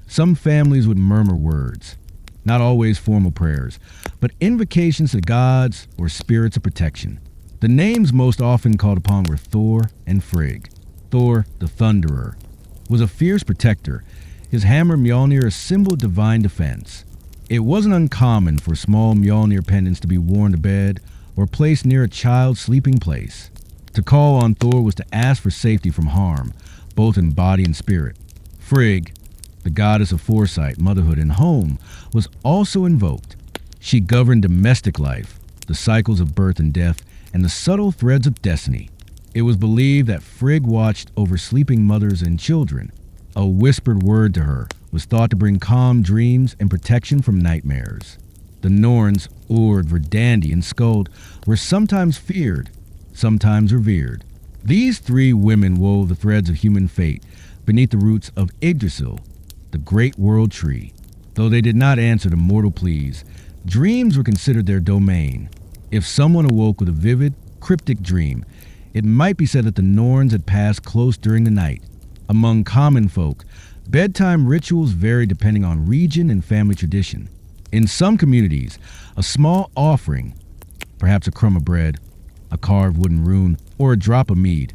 some families would murmur words, not always formal prayers, but invocations to gods or spirits of protection. The names most often called upon were Thor and Frigg. Thor, the Thunderer, was a fierce protector, his hammer Mjolnir a symbol of divine defense. It wasn't uncommon for small Mjolnir pendants to be worn to bed or placed near a child's sleeping place. To call on Thor was to ask for safety from harm, both in body and spirit. Frigg, the goddess of foresight, motherhood, and home, was also invoked. She governed domestic life, the cycles of birth and death, and the subtle threads of destiny. It was believed that Frigg watched over sleeping mothers and children. A whispered word to her was thought to bring calm dreams and protection from nightmares. The Norns, Ord, Verdandi, and Skuld were sometimes feared, sometimes revered. These three women wove the threads of human fate beneath the roots of Yggdrasil, the great world tree. Though they did not answer to mortal pleas, dreams were considered their domain. If someone awoke with a vivid, cryptic dream, it might be said that the Norns had passed close during the night. Among common folk, bedtime rituals varied depending on region and family tradition. In some communities, a small offering, perhaps a crumb of bread, a carved wooden rune, or a drop of mead,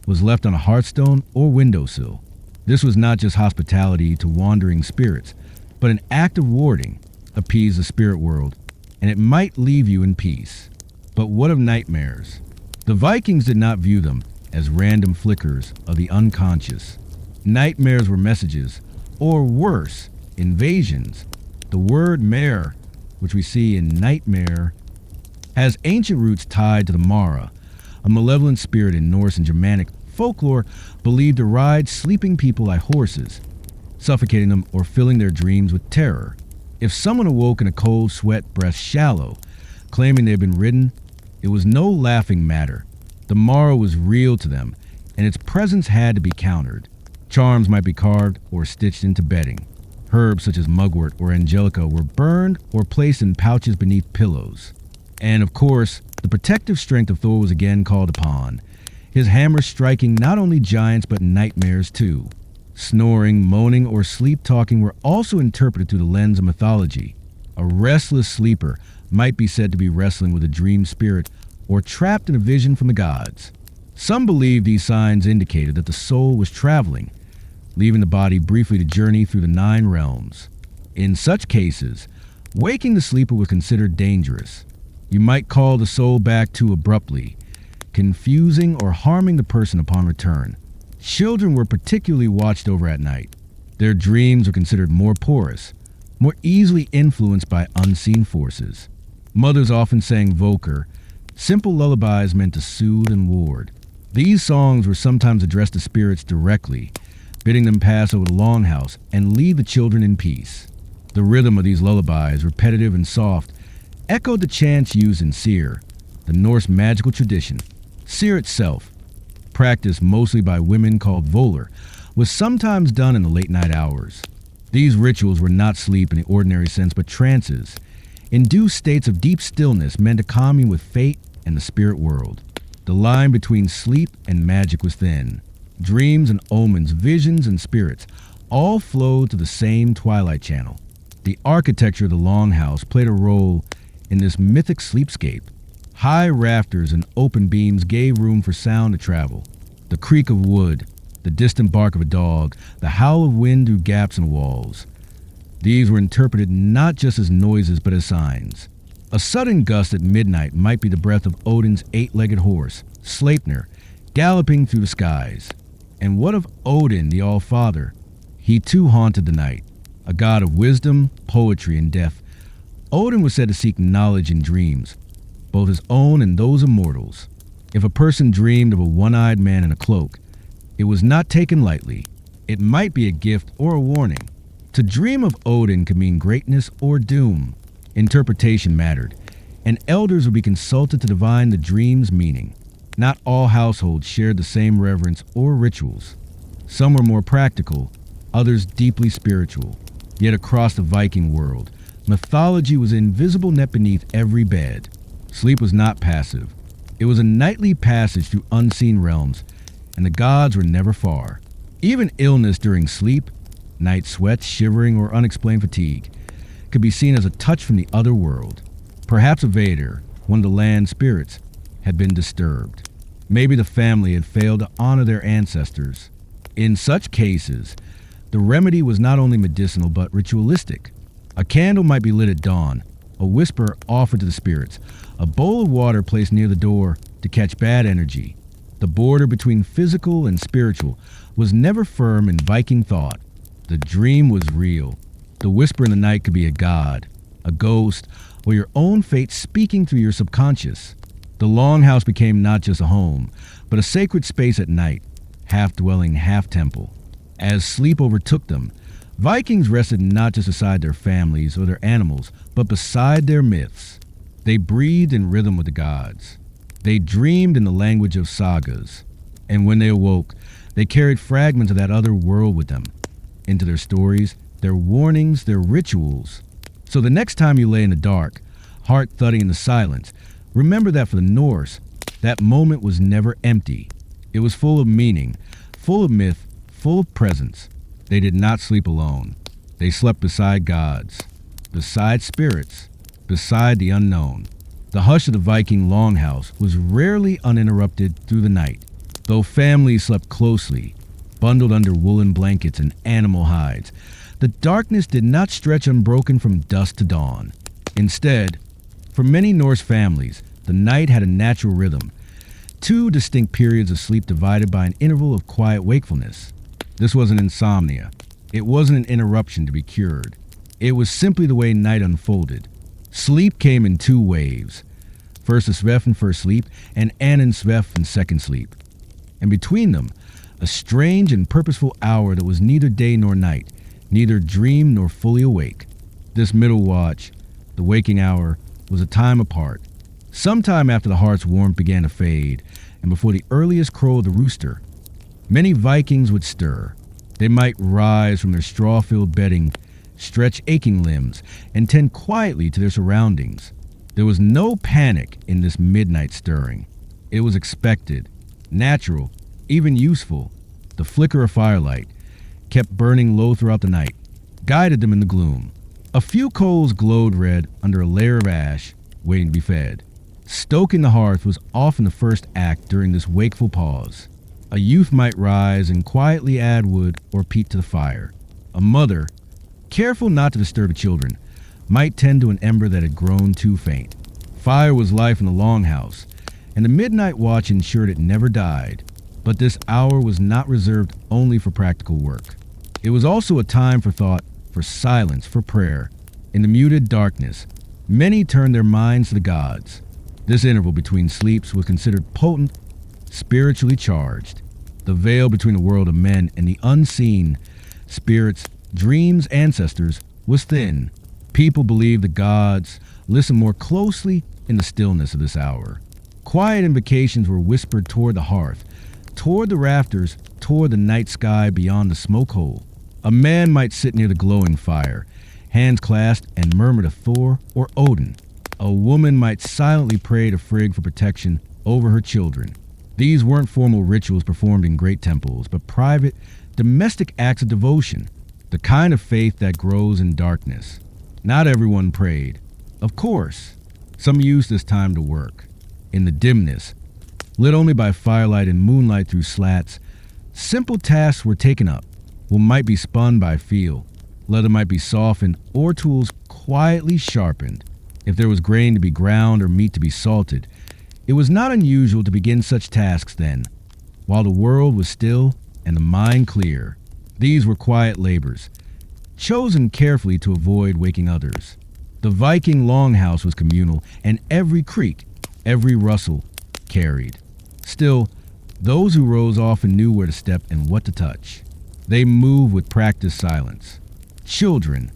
was left on a hearthstone or windowsill. This was not just hospitality to wandering spirits, but an act of warding, appease the spirit world, and it might leave you in peace. But what of nightmares? The Vikings did not view them as random flickers of the unconscious. Nightmares were messages, or worse, invasions. The word mare, which we see in nightmare, has ancient roots tied to the Mara, a malevolent spirit in Norse and Germanic folklore believed to ride sleeping people like horses, suffocating them or filling their dreams with terror. If someone awoke in a cold sweat breath shallow, claiming they had been ridden, it was no laughing matter. The Mara was real to them, and its presence had to be countered. Charms might be carved or stitched into bedding. Herbs such as mugwort or angelica were burned or placed in pouches beneath pillows. And of course, the protective strength of Thor was again called upon, his hammer striking not only giants but nightmares too. Snoring, moaning, or sleep-talking were also interpreted through the lens of mythology. A restless sleeper might be said to be wrestling with a dream spirit or trapped in a vision from the gods. Some believe these signs indicated that the soul was traveling, leaving the body briefly to journey through the 9 realms. In such cases, waking the sleeper was considered dangerous. You might call the soul back too abruptly, confusing or harming the person upon return. Children were particularly watched over at night. Their dreams were considered more porous, more easily influenced by unseen forces. Mothers often sang Vokr, simple lullabies meant to soothe and ward. These songs were sometimes addressed to spirits directly, bidding them pass over the Longhouse and leave the children in peace. The rhythm of these lullabies, repetitive and soft, echoed the chants used in Seer, the Norse magical tradition. Seer itself, practiced mostly by women called Volar, was sometimes done in the late night hours. These rituals were not sleep in the ordinary sense, but trances, induced states of deep stillness meant to calm you with fate and the spirit world. The line between sleep and magic was thin. Dreams and omens, visions and spirits, all flowed to the same twilight channel. The architecture of the Longhouse played a role in this mythic sleepscape. High rafters and open beams gave room for sound to travel. The creak of wood, the distant bark of a dog, the howl of wind through gaps in walls. These were interpreted not just as noises but as signs. A sudden gust at midnight might be the breath of Odin's 8-legged horse, Sleipnir, galloping through the skies. And what of Odin, the All-Father? He too haunted the night, a god of wisdom, poetry, and death. Odin was said to seek knowledge in dreams, both his own and those of mortals. If a person dreamed of a one-eyed man in a cloak, it was not taken lightly. It might be a gift or a warning. To dream of Odin could mean greatness or doom. Interpretation mattered, and elders would be consulted to divine the dream's meaning. Not all households shared the same reverence or rituals. Some were more practical, others deeply spiritual. Yet across the Viking world, mythology was an invisible net beneath every bed. Sleep was not passive. It was a nightly passage through unseen realms, and the gods were never far. Even illness during sleep, night sweats, shivering, or unexplained fatigue, could be seen as a touch from the other world. Perhaps a Vader, one of the land spirits, had been disturbed. Maybe the family had failed to honor their ancestors. In such cases, the remedy was not only medicinal but ritualistic. A candle might be lit at dawn, a whisper offered to the spirits, a bowl of water placed near the door to catch bad energy. The border between physical and spiritual was never firm in Viking thought. The dream was real. The whisper in the night could be a god, a ghost, or your own fate speaking through your subconscious. The Longhouse became not just a home, but a sacred space at night, half dwelling, half temple. As sleep overtook them, Vikings rested not just beside their families or their animals, but beside their myths. They breathed in rhythm with the gods. They dreamed in the language of sagas. And when they awoke, they carried fragments of that other world with them, into their stories, their warnings, their rituals. So the next time you lay in the dark, heart thudding in the silence, remember that for the Norse, that moment was never empty. It was full of meaning, full of myth, full of presence. They did not sleep alone. They slept beside gods, beside spirits, beside the unknown. The hush of the Viking longhouse was rarely uninterrupted through the night. Though families slept closely, bundled under woolen blankets and animal hides, the darkness did not stretch unbroken from dusk to dawn. Instead, for many Norse families, the night had a natural rhythm, two distinct periods of sleep divided by an interval of quiet wakefulness. This wasn't insomnia. It wasn't an interruption to be cured. It was simply the way night unfolded. Sleep came in two waves. First a svef in first sleep, and annen svef in second sleep. And between them, a strange and purposeful hour that was neither day nor night, neither dream nor fully awake. This middle watch, the waking hour, was a time apart. Sometime after the heart's warmth began to fade, and before the earliest crow of the rooster, many Vikings would stir. They might rise from their straw-filled bedding, stretch aching limbs, and tend quietly to their surroundings. There was no panic in this midnight stirring. It was expected, natural, even useful. The flicker of firelight, kept burning low throughout the night, guided them in the gloom. A few coals glowed red under a layer of ash, waiting to be fed. Stoking the hearth was often the first act during this wakeful pause. A youth might rise and quietly add wood or peat to the fire. A mother, careful not to disturb the children, might tend to an ember that had grown too faint. Fire was life in the longhouse, and the midnight watch ensured it never died. But this hour was not reserved only for practical work. It was also a time for thought, for silence, for prayer. In the muted darkness, many turned their minds to the gods. This interval between sleeps was considered potent, spiritually charged. The veil between the world of men and the unseen, spirits, dreams, ancestors, was thin. People believed the gods listened more closely in the stillness of this hour. Quiet invocations were whispered toward the hearth, toward the rafters, toward the night sky beyond the smoke hole. A man might sit near the glowing fire, hands clasped, and murmur to Thor or Odin. A woman might silently pray to Frigg for protection over her children. These weren't formal rituals performed in great temples, but private, domestic acts of devotion, the kind of faith that grows in darkness. Not everyone prayed. Of course, some used this time to work. In the dimness, lit only by firelight and moonlight through slats, simple tasks were taken up. Wool might be spun by feel, leather might be softened, or tools quietly sharpened. If there was grain to be ground or meat to be salted, it was not unusual to begin such tasks then, while the world was still and the mind clear. These were quiet labors, chosen carefully to avoid waking others. The Viking longhouse was communal, and every creak, every rustle carried. Still, those who rose often knew where to step and what to touch. They moved with practiced silence. Children,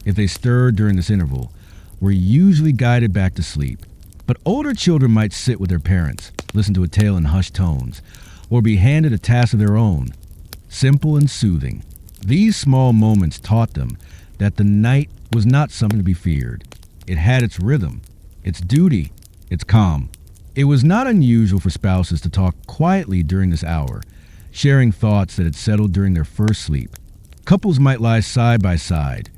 if they stirred during this interval, were usually guided back to sleep. But older children might sit with their parents, listen to a tale in hushed tones, or be handed a task of their own, simple and soothing. These small moments taught them that the night was not something to be feared. It had its rhythm, its duty, its calm. It was not unusual for spouses to talk quietly during this hour, sharing thoughts that had settled during their first sleep. Couples might lie side by side,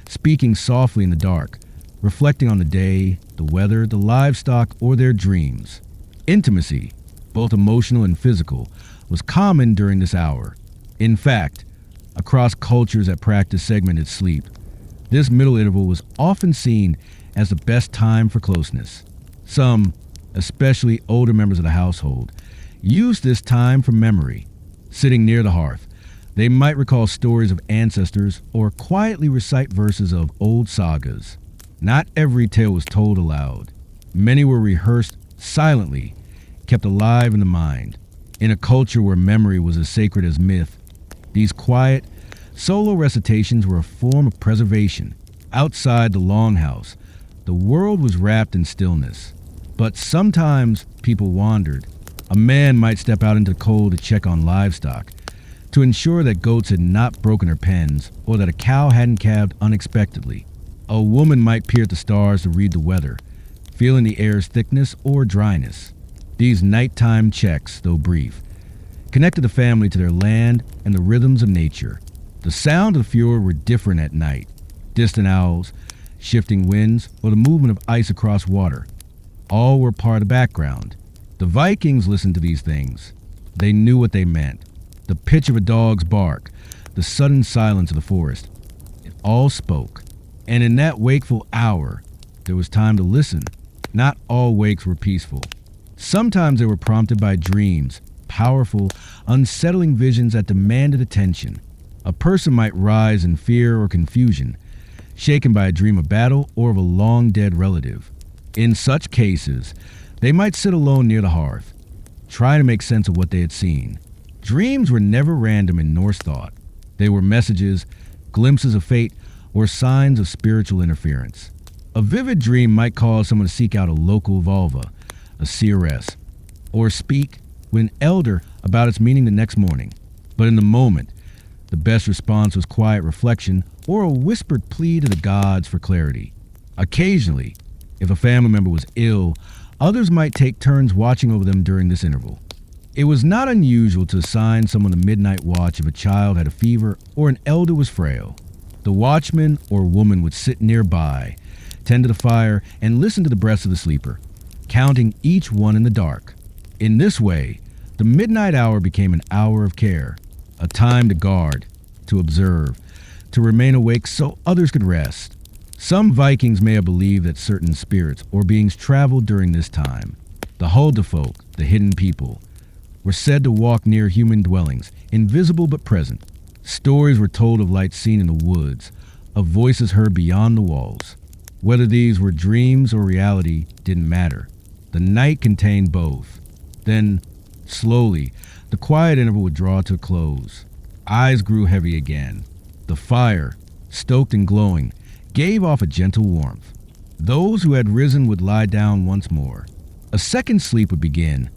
speaking softly in the dark, reflecting on the day, the weather, the livestock, or their dreams. Intimacy, both emotional and physical, was common during this hour. In fact, across cultures that practice segmented sleep, this middle interval was often seen as the best time for closeness. Some, especially older members of the household, used this time for memory. Sitting near the hearth, they might recall stories of ancestors or quietly recite verses of old sagas. Not every tale was told aloud. Many were rehearsed silently, kept alive in the mind. In a culture where memory was as sacred as myth, these quiet, solo recitations were a form of preservation. Outside the longhouse, the world was wrapped in stillness. But sometimes people wandered. A man might step out into the cold to check on livestock, to ensure that goats had not broken their pens or that a cow hadn't calved unexpectedly. A woman might peer at the stars to read the weather, feeling the air's thickness or dryness. These nighttime checks, though brief, connected the family to their land and the rhythms of nature. The sound of the fjord were different at night. Distant owls, shifting winds, or the movement of ice across water. All were part of the background. The Vikings listened to these things. They knew what they meant. The pitch of a dog's bark, the sudden silence of the forest. It all spoke. And in that wakeful hour, there was time to listen. Not all wakes were peaceful. Sometimes they were prompted by dreams, powerful, unsettling visions that demanded attention. A person might rise in fear or confusion, shaken by a dream of battle or of a long-dead relative. In such cases, they might sit alone near the hearth, trying to make sense of what they had seen. Dreams were never random in Norse thought. They were messages, glimpses of fate, or signs of spiritual interference. A vivid dream might cause someone to seek out a local vulva, a seeress, or speak with an elder about its meaning the next morning. But in the moment, the best response was quiet reflection or a whispered plea to the gods for clarity. Occasionally, if a family member was ill, others might take turns watching over them during this interval. It was not unusual to assign someone the midnight watch if a child had a fever or an elder was frail. The watchman or woman would sit nearby, tend to the fire, and listen to the breaths of the sleeper, counting each one in the dark. In this way, the midnight hour became an hour of care, a time to guard, to observe, to remain awake so others could rest. Some Vikings may have believed that certain spirits or beings traveled during this time. The Huldafolk, the hidden people, were said to walk near human dwellings, invisible but present. Stories were told of lights seen in the woods, of voices heard beyond the walls. Whether these were dreams or reality didn't matter. The night contained both. Then, slowly, the quiet interval would draw to a close. Eyes grew heavy again. The fire, stoked and glowing, gave off a gentle warmth. Those who had risen would lie down once more. A second sleep would begin,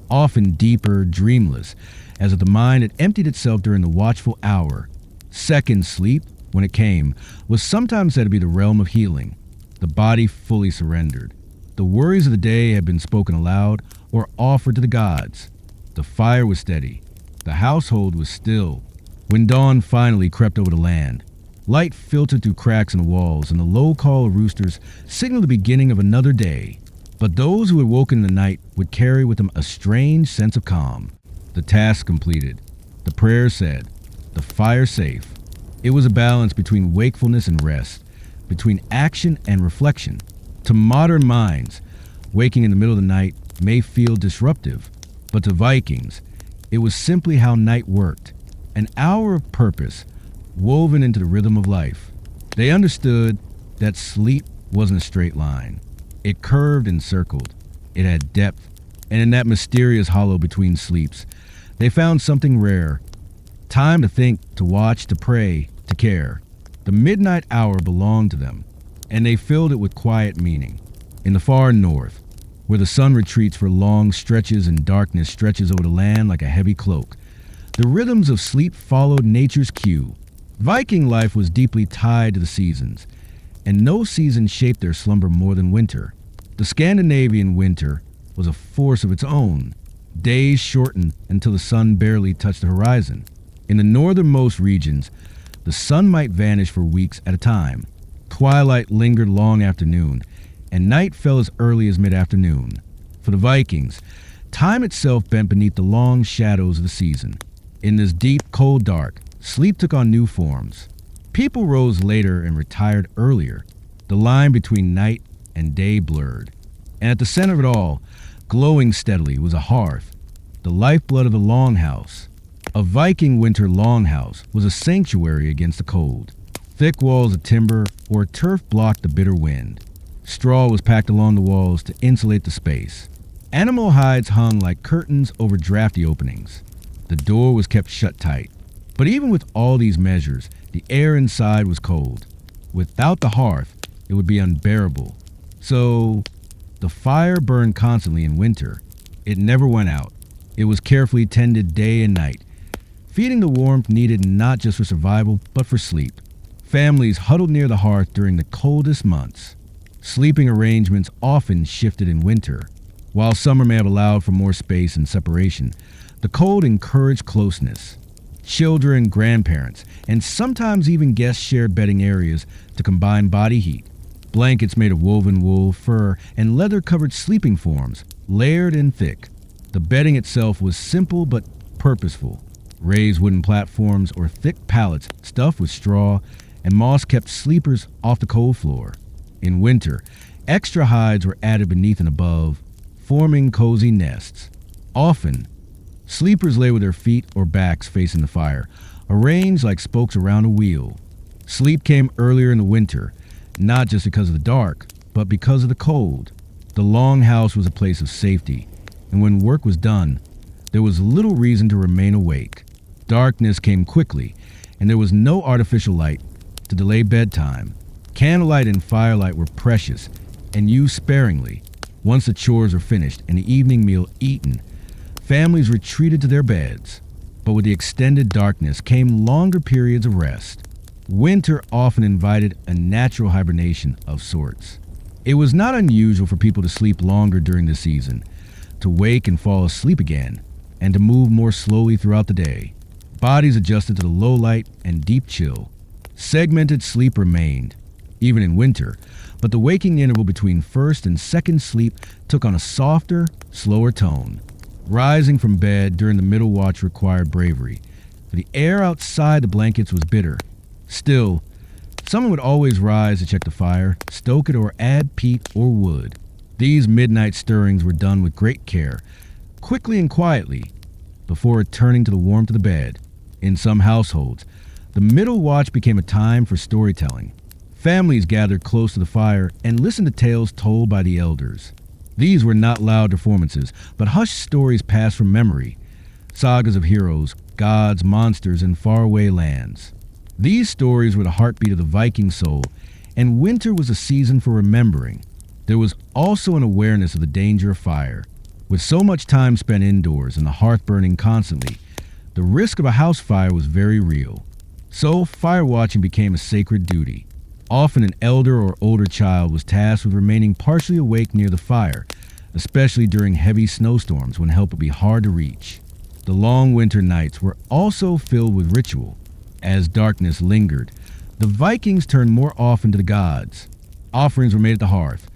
often deeper, dreamless, as if the mind had emptied itself during the watchful hour. Second sleep, when it came, was sometimes said to be the realm of healing. The body fully surrendered. The worries of the day had been spoken aloud or offered to the gods. The fire was steady. The household was still. When dawn finally crept over the land, light filtered through cracks in the walls, and the low call of roosters signaled the beginning of another day. But those who had woken in the night would carry with them a strange sense of calm. The task completed, the prayer said, the fire safe. It was a balance between wakefulness and rest, between action and reflection. To modern minds, waking in the middle of the night may feel disruptive, but to Vikings, It was simply how night worked, an hour of purpose woven into the rhythm of life. They understood that sleep wasn't a straight line. It curved and circled. It had depth, and in that mysterious hollow between sleeps, they found something rare. Time to think, to watch, to pray, to care. The midnight hour belonged to them, and they filled it with quiet meaning. In the far north, where the sun retreats for long stretches and darkness stretches over the land like a heavy cloak, the rhythms of sleep followed nature's cue. Viking life was deeply tied to the seasons, and no season shaped their slumber more than winter. The Scandinavian winter was a force of its own. Days shortened until the sun barely touched the horizon. In the northernmost regions, the sun might vanish for weeks at a time. Twilight lingered long after noon, and night fell as early as mid-afternoon. For the Vikings, time itself bent beneath the long shadows of the season. In this deep, cold dark, sleep took on new forms. People rose later and retired earlier. The line between night and day blurred. And at the center of it all, glowing steadily, was a hearth, the lifeblood of the Longhouse. A Viking winter longhouse was a sanctuary against the cold. Thick walls of timber or turf blocked the bitter wind. Straw was packed along the walls to insulate the space. Animal hides hung like curtains over drafty openings. The door was kept shut tight. But even with all these measures, the air inside was cold. Without the hearth, it would be unbearable. So, the fire burned constantly in winter. It never went out. It was carefully tended day and night, feeding the warmth needed not just for survival, but for sleep. Families huddled near the hearth during the coldest months. Sleeping arrangements often shifted in winter. While summer may have allowed for more space and separation, the cold encouraged closeness. Children, grandparents, and sometimes even guests shared bedding areas to combine body heat. Blankets made of woven wool, fur, and leather-covered sleeping forms, layered and thick. The bedding itself was simple but purposeful. Raised wooden platforms or thick pallets stuffed with straw and moss kept sleepers off the cold floor. In winter, extra hides were added beneath and above, forming cozy nests. Often, sleepers lay with their feet or backs facing the fire, arranged like spokes around a wheel. Sleep came earlier in the winter, not just because of the dark, but because of the cold. The Longhouse was a place of safety, and when work was done, there was little reason to remain awake. Darkness came quickly, and there was no artificial light to delay bedtime. Candlelight and firelight were precious and used sparingly. Once the chores were finished and the evening meal eaten, families retreated to their beds. But with the extended darkness came longer periods of rest. Winter often invited a natural hibernation of sorts. It was not unusual for people to sleep longer during the season, to wake and fall asleep again, and to move more slowly throughout the day. Bodies adjusted to the low light and deep chill. Segmented sleep remained, even in winter, but the waking interval between first and second sleep took on a softer, slower tone. Rising from bed during the middle watch required bravery, for the air outside the blankets was bitter. Still, someone would always rise to check the fire, stoke it, or add peat or wood. These midnight stirrings were done with great care, quickly and quietly, before returning to the warmth of the bed. In some households, the middle watch became a time for storytelling. Families gathered close to the fire and listened to tales told by the elders. These were not loud performances, but hushed stories passed from memory, sagas of heroes, gods, monsters, and faraway lands. These stories were the heartbeat of the Viking soul, and winter was a season for remembering. There was also an awareness of the danger of fire. With so much time spent indoors and the hearth burning constantly, the risk of a house fire was very real. So fire watching became a sacred duty. Often an elder or older child was tasked with remaining partially awake near the fire, especially during heavy snowstorms when help would be hard to reach. The long winter nights were also filled with ritual. As darkness lingered, the Vikings turned more often to the gods. Offerings were made at the hearth,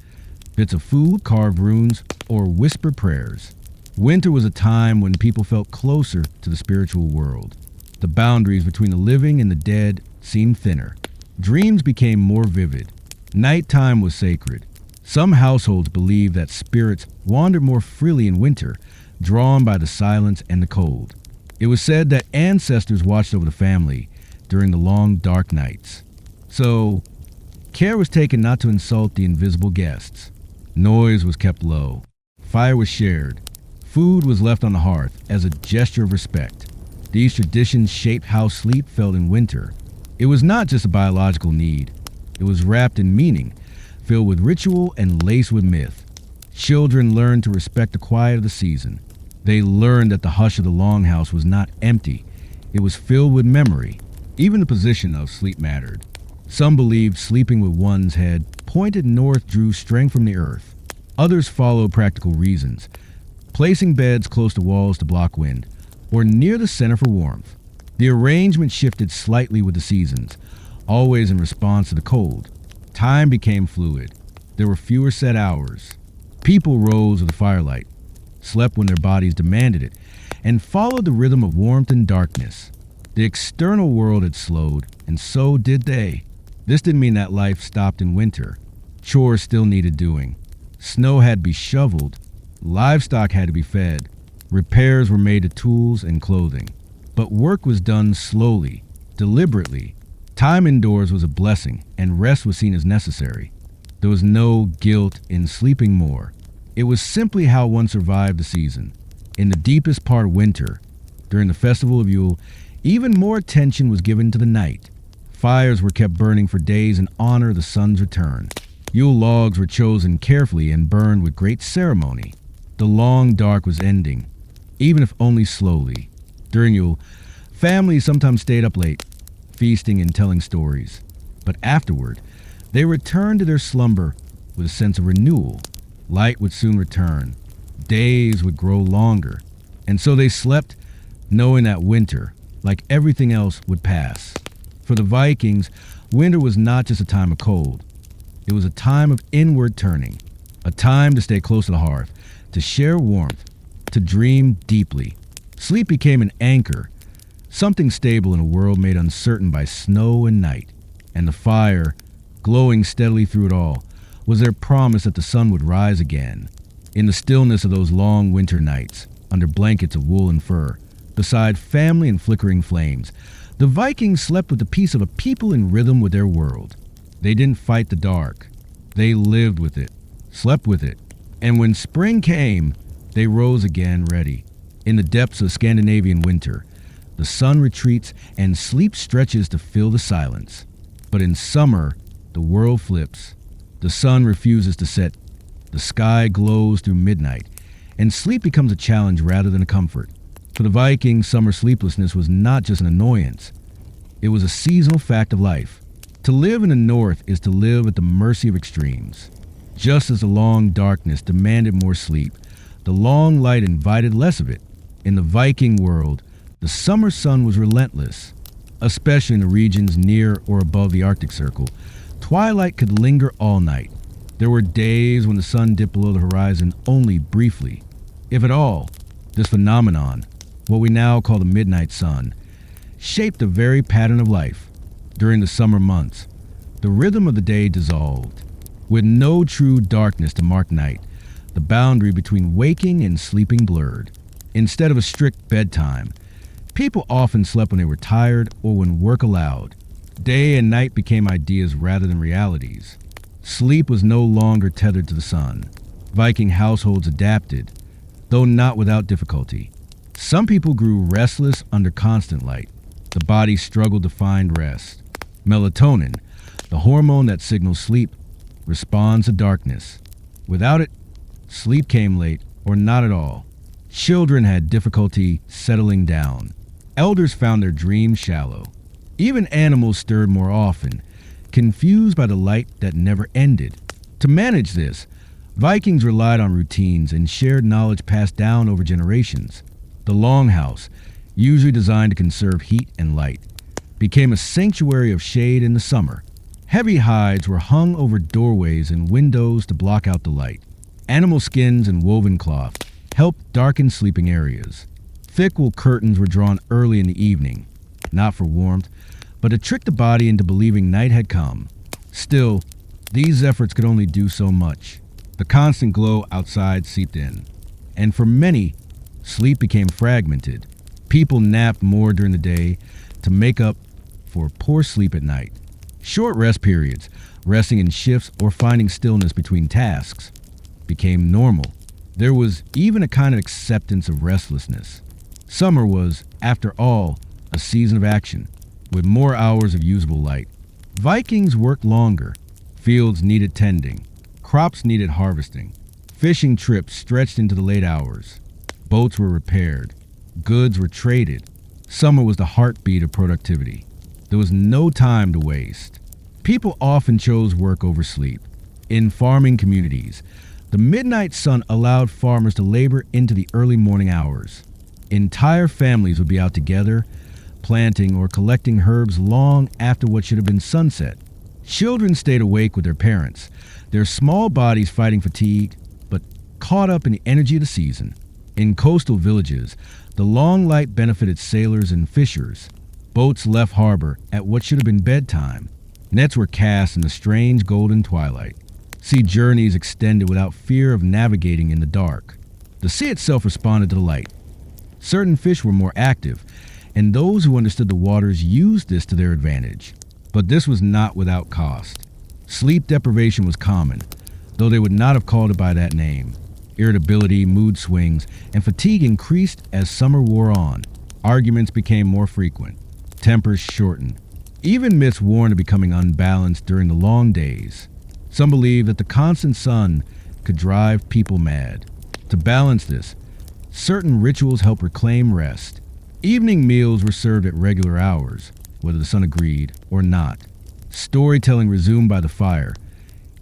bits of food, carved runes, or whispered prayers. Winter was a time when people felt closer to the spiritual world. The boundaries between the living and the dead seemed thinner. Dreams became more vivid. Nighttime was sacred. Some households believed that spirits wandered more freely in winter, drawn by the silence and the cold. It was said that ancestors watched over the family during the long, dark nights. So, care was taken not to insult the invisible guests. Noise was kept low. Fire was shared. Food was left on the hearth as a gesture of respect. These traditions shaped how sleep felt in winter. It was not just a biological need. It was wrapped in meaning, filled with ritual and laced with myth. Children learned to respect the quiet of the season. They learned that the hush of the longhouse was not empty. It was filled with memory. Even the position of sleep mattered. Some believed sleeping with one's head pointed north drew strength from the earth. Others followed practical reasons, placing beds close to walls to block wind, or near the center for warmth. The arrangement shifted slightly with the seasons, always in response to the cold. Time became fluid. There were fewer set hours. People rose with the firelight, slept when their bodies demanded it, and followed the rhythm of warmth and darkness. The external world had slowed, and so did they. This didn't mean that life stopped in winter. Chores still needed doing. Snow had to be shoveled. Livestock had to be fed. Repairs were made to tools and clothing. But work was done slowly, deliberately. Time indoors was a blessing, and rest was seen as necessary. There was no guilt in sleeping more. It was simply how one survived the season. In the deepest part of winter, during the festival of Yule, even more attention was given to the night. Fires were kept burning for days in honor of the sun's return. Yule logs were chosen carefully and burned with great ceremony. The long dark was ending, even if only slowly. During Yule, families sometimes stayed up late, feasting and telling stories. But afterward, they returned to their slumber with a sense of renewal. Light would soon return. Days would grow longer. And so they slept, knowing that winter, like everything else, would pass. For the Vikings, winter was not just a time of cold. It was a time of inward turning, a time to stay close to the hearth, to share warmth, to dream deeply. Sleep became an anchor, something stable in a world made uncertain by snow and night. And the fire, glowing steadily through it all, was their promise that the sun would rise again. In the stillness of those long winter nights, under blankets of wool and fur, beside family and flickering flames, the Vikings slept with the peace of a people in rhythm with their world. They didn't fight the dark. They lived with it, slept with it. And when spring came, they rose again ready. In the depths of Scandinavian winter, the sun retreats and sleep stretches to fill the silence. But in summer, the world flips. The sun refuses to set. The sky glows through midnight, and sleep becomes a challenge rather than a comfort. For the Vikings, summer sleeplessness was not just an annoyance. It was a seasonal fact of life. To live in the north is to live at the mercy of extremes. Just as the long darkness demanded more sleep, the long light invited less of it. In the Viking world, the summer sun was relentless. Especially in the regions near or above the Arctic Circle, twilight could linger all night. There were days when the sun dipped below the horizon only briefly, if at all. This phenomenon, what we now call the midnight sun, shaped the very pattern of life. During the summer months, the rhythm of the day dissolved. With no true darkness to mark night, the boundary between waking and sleeping blurred. Instead of a strict bedtime, people often slept when they were tired or when work allowed. Day and night became ideas rather than realities. Sleep was no longer tethered to the sun. Viking households adapted, though not without difficulty. Some people grew restless under constant light. The body struggled to find rest. Melatonin, the hormone that signals sleep, responds to darkness. Without it, sleep came late or not at all. Children had difficulty settling down. Elders found their dreams shallow. Even animals stirred more often, confused by the light that never ended. To manage this, Vikings relied on routines and shared knowledge passed down over generations. The Longhouse, usually designed to conserve heat and light, became a sanctuary of shade in the summer. Heavy hides were hung over doorways and windows to block out the light. Animal skins and woven cloth helped darken sleeping areas. Thick wool curtains were drawn early in the evening, not for warmth, but to trick the body into believing night had come. Still, these efforts could only do so much. The constant glow outside seeped in, and for many, sleep became fragmented. People napped more during the day to make up for poor sleep at night. Short rest periods, resting in shifts or finding stillness between tasks, became normal. There was even a kind of acceptance of restlessness. Summer was, after all, a season of action, with more hours of usable light. Vikings worked longer. Fields needed tending. Crops needed harvesting. Fishing trips stretched into the late hours. Boats were repaired. Goods were traded. Summer was the heartbeat of productivity. There was no time to waste. People often chose work over sleep. In farming communities, the midnight sun allowed farmers to labor into the early morning hours. Entire families would be out together, planting or collecting herbs long after what should have been sunset. Children stayed awake with their parents, their small bodies fighting fatigue, but caught up in the energy of the season. In coastal villages, the long light benefited sailors and fishers. Boats left harbor at what should have been bedtime. Nets were cast in the strange golden twilight. Sea journeys extended without fear of navigating in the dark. The sea itself responded to the light. Certain fish were more active, and those who understood the waters used this to their advantage. But this was not without cost. Sleep deprivation was common, though they would not have called it by that name. Irritability, mood swings, and fatigue increased as summer wore on. Arguments became more frequent. Tempers shortened. Even myths warned of becoming unbalanced during the long days. Some believed that the constant sun could drive people mad. To balance this, certain rituals helped reclaim rest. Evening meals were served at regular hours, whether the sun agreed or not. Storytelling resumed by the fire,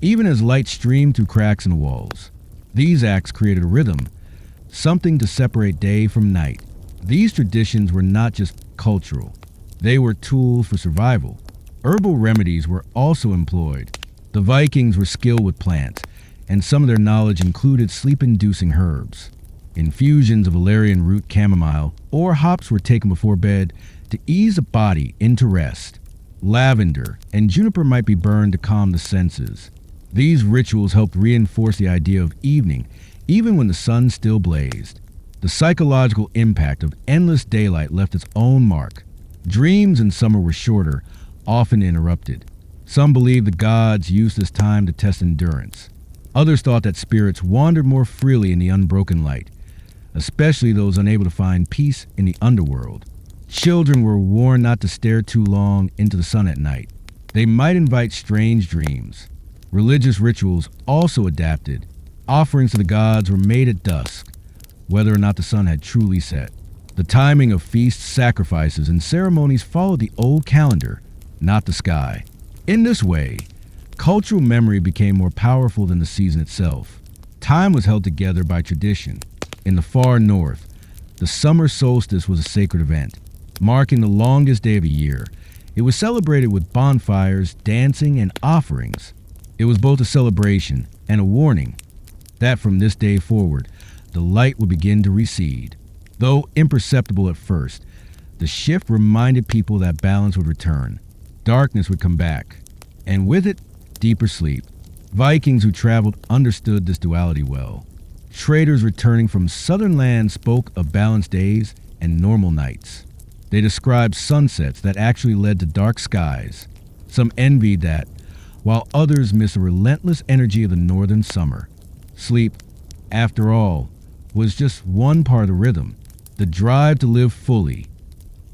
even as light streamed through cracks in the walls. These acts created a rhythm, something to separate day from night. These traditions were not just cultural. They were tools for survival. Herbal remedies were also employed. The Vikings were skilled with plants, and some of their knowledge included sleep-inducing herbs. Infusions of valerian root chamomile or hops were taken before bed to ease the body into rest. Lavender and juniper might be burned to calm the senses. These rituals helped reinforce the idea of evening, even when the sun still blazed. The psychological impact of endless daylight left its own mark. Dreams in summer were shorter, often interrupted. Some believed the gods used this time to test endurance. Others thought that spirits wandered more freely in the unbroken light, especially those unable to find peace in the underworld. Children were warned not to stare too long into the sun at night. They might invite strange dreams. Religious rituals also adapted. Offerings to the gods were made at dusk, whether or not the sun had truly set. The timing of feasts, sacrifices, and ceremonies followed the old calendar, not the sky. In this way, cultural memory became more powerful than the season itself. Time was held together by tradition. In the far north, the summer solstice was a sacred event, marking the longest day of the year. It was celebrated with bonfires, dancing, and offerings. It was both a celebration and a warning that from this day forward, the light would begin to recede. Though imperceptible at first, the shift reminded people that balance would return. Darkness would come back, and with it, deeper sleep. Vikings who traveled understood this duality well. Traders returning from southern lands spoke of balanced days and normal nights. They described sunsets that actually led to dark skies. Some envied that, while others missed the relentless energy of the northern summer. Sleep, after all, was just one part of the rhythm. The drive to live fully,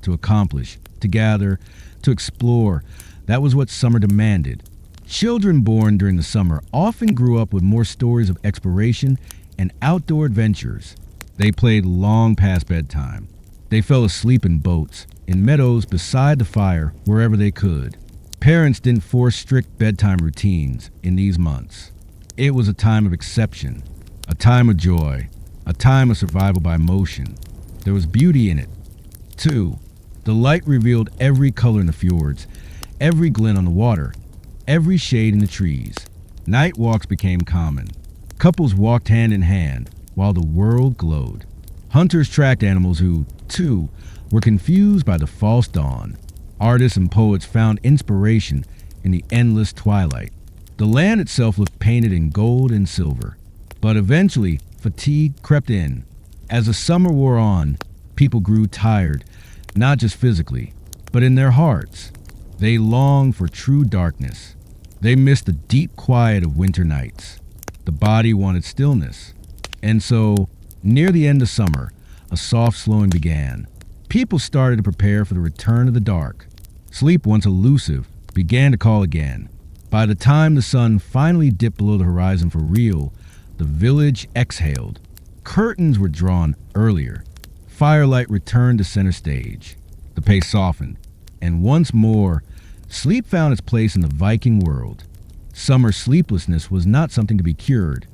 to accomplish, to gather, to explore, that was what summer demanded. Children born during the summer often grew up with more stories of exploration and outdoor adventures. They played long past bedtime. They fell asleep in boats, in meadows beside the fire, wherever they could. Parents didn't force strict bedtime routines in these months. It was a time of exception, a time of joy, a time of survival by motion. There was beauty in it. 2. The light revealed every color in the fjords, every glint on the water, every shade in the trees. Night walks became common. Couples walked hand in hand while the world glowed. Hunters tracked animals who, too, were confused by the false dawn. Artists and poets found inspiration in the endless twilight. The land itself looked painted in gold and silver. But eventually, fatigue crept in. As the summer wore on, People grew tired, not just physically, but in their hearts. They longed for true darkness. They missed the deep quiet of winter nights. The body wanted stillness. And so, near the end of summer, a soft slowing began. People started to prepare for the return of the dark. Sleep, once elusive, began to call again. By the time the sun finally dipped below the horizon for real, the village exhaled. Curtains were drawn earlier. Firelight returned to center stage. The pace softened, and once more, sleep found its place in the Viking world. Summer sleeplessness was not something to be cured.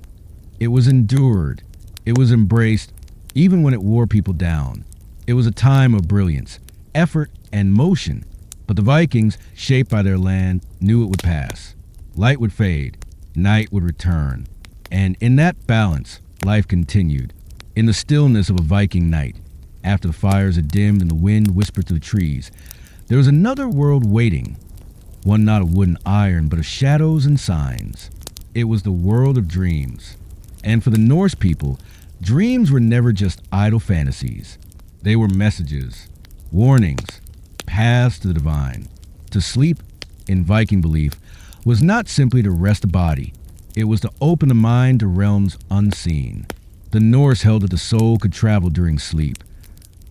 It was endured. It was embraced, even when it wore people down. It was a time of brilliance, effort, and motion. But the Vikings, shaped by their land, knew it would pass. Light would fade, night would return. And in that balance, life continued. In the stillness of a Viking night, after the fires had dimmed and the wind whispered through the trees, there was another world waiting. One not of wood and iron, but of shadows and signs. It was the world of dreams. And for the Norse people, dreams were never just idle fantasies. They were messages, warnings, paths to the divine. To sleep, in Viking belief, was not simply to rest the body. It was to open the mind to realms unseen. The Norse held that the soul could travel during sleep,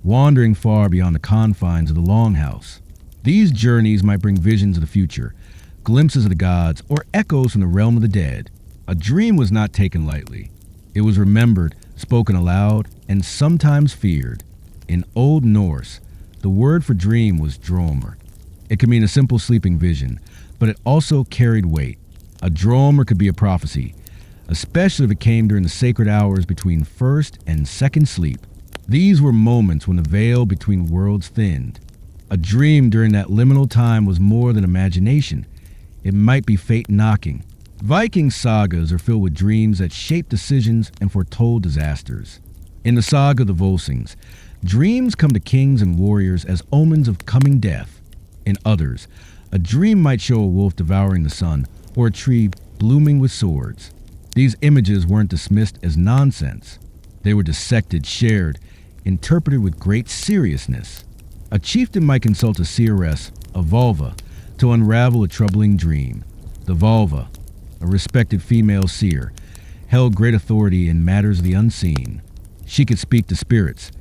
wandering far beyond the confines of the Longhouse. These journeys might bring visions of the future, glimpses of the gods, or echoes from the realm of the dead. A dream was not taken lightly. It was remembered, spoken aloud, and sometimes feared. In Old Norse, the word for dream was drömr. It could mean a simple sleeping vision, but it also carried weight. A drömr could be a prophecy, especially if it came during the sacred hours between first and second sleep. These were moments when the veil between worlds thinned. A dream during that liminal time was more than imagination. It might be fate knocking. Viking sagas are filled with dreams that shape decisions and foretold disasters. In the saga of the Volsungs, dreams come to kings and warriors as omens of coming death. In others, a dream might show a wolf devouring the sun or a tree blooming with swords. These images weren't dismissed as nonsense. They were dissected, shared, interpreted with great seriousness. A chieftain might consult a seeress, a vulva, to unravel a troubling dream. The vulva, a respected female seer, held great authority in matters of the unseen. She could speak to spirits,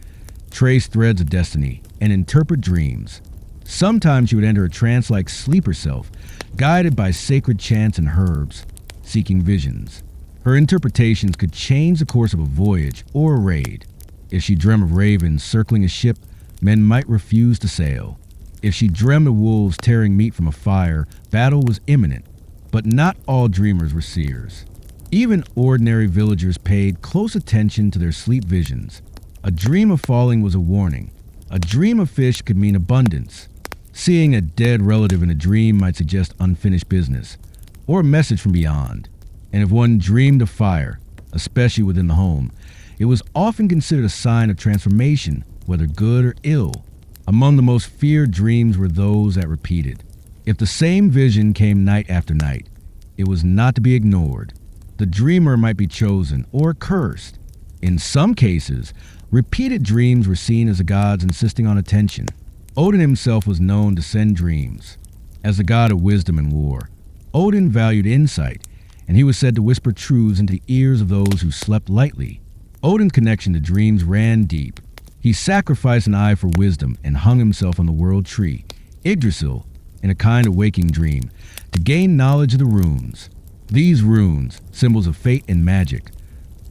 trace threads of destiny, and interpret dreams. Sometimes she would enter a trance-like sleep herself, guided by sacred chants and herbs, seeking visions. Her interpretations could change the course of a voyage or a raid. If she dreamt of ravens circling a ship, men might refuse to sail. If she dreamt of wolves tearing meat from a fire, battle was imminent. But not all dreamers were seers. Even ordinary villagers paid close attention to their sleep visions. A dream of falling was a warning. A dream of fish could mean abundance. Seeing a dead relative in a dream might suggest unfinished business, or a message from beyond. And if one dreamed of fire, especially within the home, it was often considered a sign of transformation, whether good or ill. Among the most feared dreams were those that repeated. If the same vision came night after night, it was not to be ignored. The dreamer might be chosen or cursed. In some cases, repeated dreams were seen as the gods insisting on attention. Odin himself was known to send dreams. As the god of wisdom and war, Odin valued insight, and he was said to whisper truths into the ears of those who slept lightly. Odin's connection to dreams ran deep. He sacrificed an eye for wisdom and hung himself on the world tree, Yggdrasil, in a kind of waking dream, to gain knowledge of the runes. These runes, symbols of fate and magic,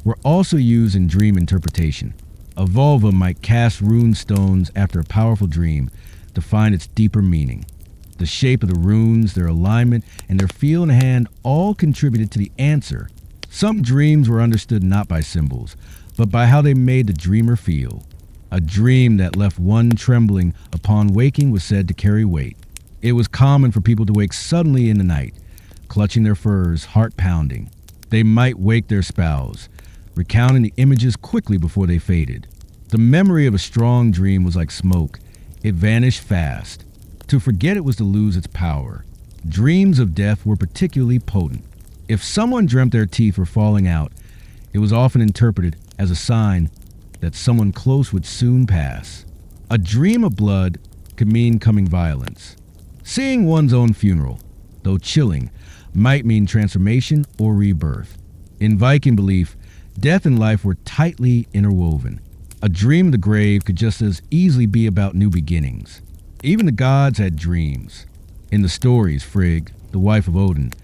were also used in dream interpretation. A vulva might cast rune stones after a powerful dream to find its deeper meaning. The shape of the runes, their alignment, and their feel in hand all contributed to the answer. Some dreams were understood not by symbols, but by how they made the dreamer feel. A dream that left one trembling upon waking was said to carry weight. It was common for people to wake suddenly in the night, clutching their furs, heart pounding. They might wake their spouse, recounting the images quickly before they faded. The memory of a strong dream was like smoke. It vanished fast. To forget it was to lose its power. Dreams of death were particularly potent. If someone dreamt their teeth were falling out, it was often interpreted as a sign that someone close would soon pass. A dream of blood could mean coming violence. Seeing one's own funeral, though chilling, might mean transformation or rebirth. In Viking belief, death and life were tightly interwoven. A dream of the grave could just as easily be about new beginnings. Even the gods had dreams. In the stories, Frigg, the wife of Odin,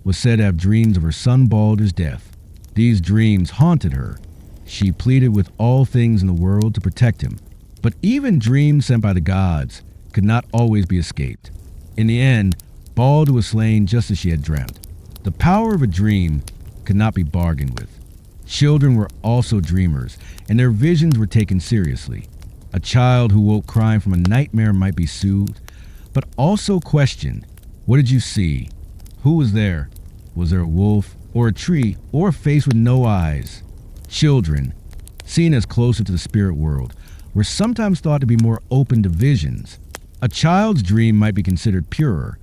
was said to have dreams of her son Baldur's death. These dreams haunted her. She pleaded with all things in the world to protect him. But even dreams sent by the gods could not always be escaped. In the end, Baldur was slain just as she had dreamt. The power of a dream could not be bargained with. Children were also dreamers, and their visions were taken seriously. A child who woke crying from a nightmare might be soothed, but also questioned. What did you see? Who was there? Was there a wolf, or a tree, or a face with no eyes? Children, seen as closer to the spirit world, were sometimes thought to be more open to visions. A child's dream might be considered purer,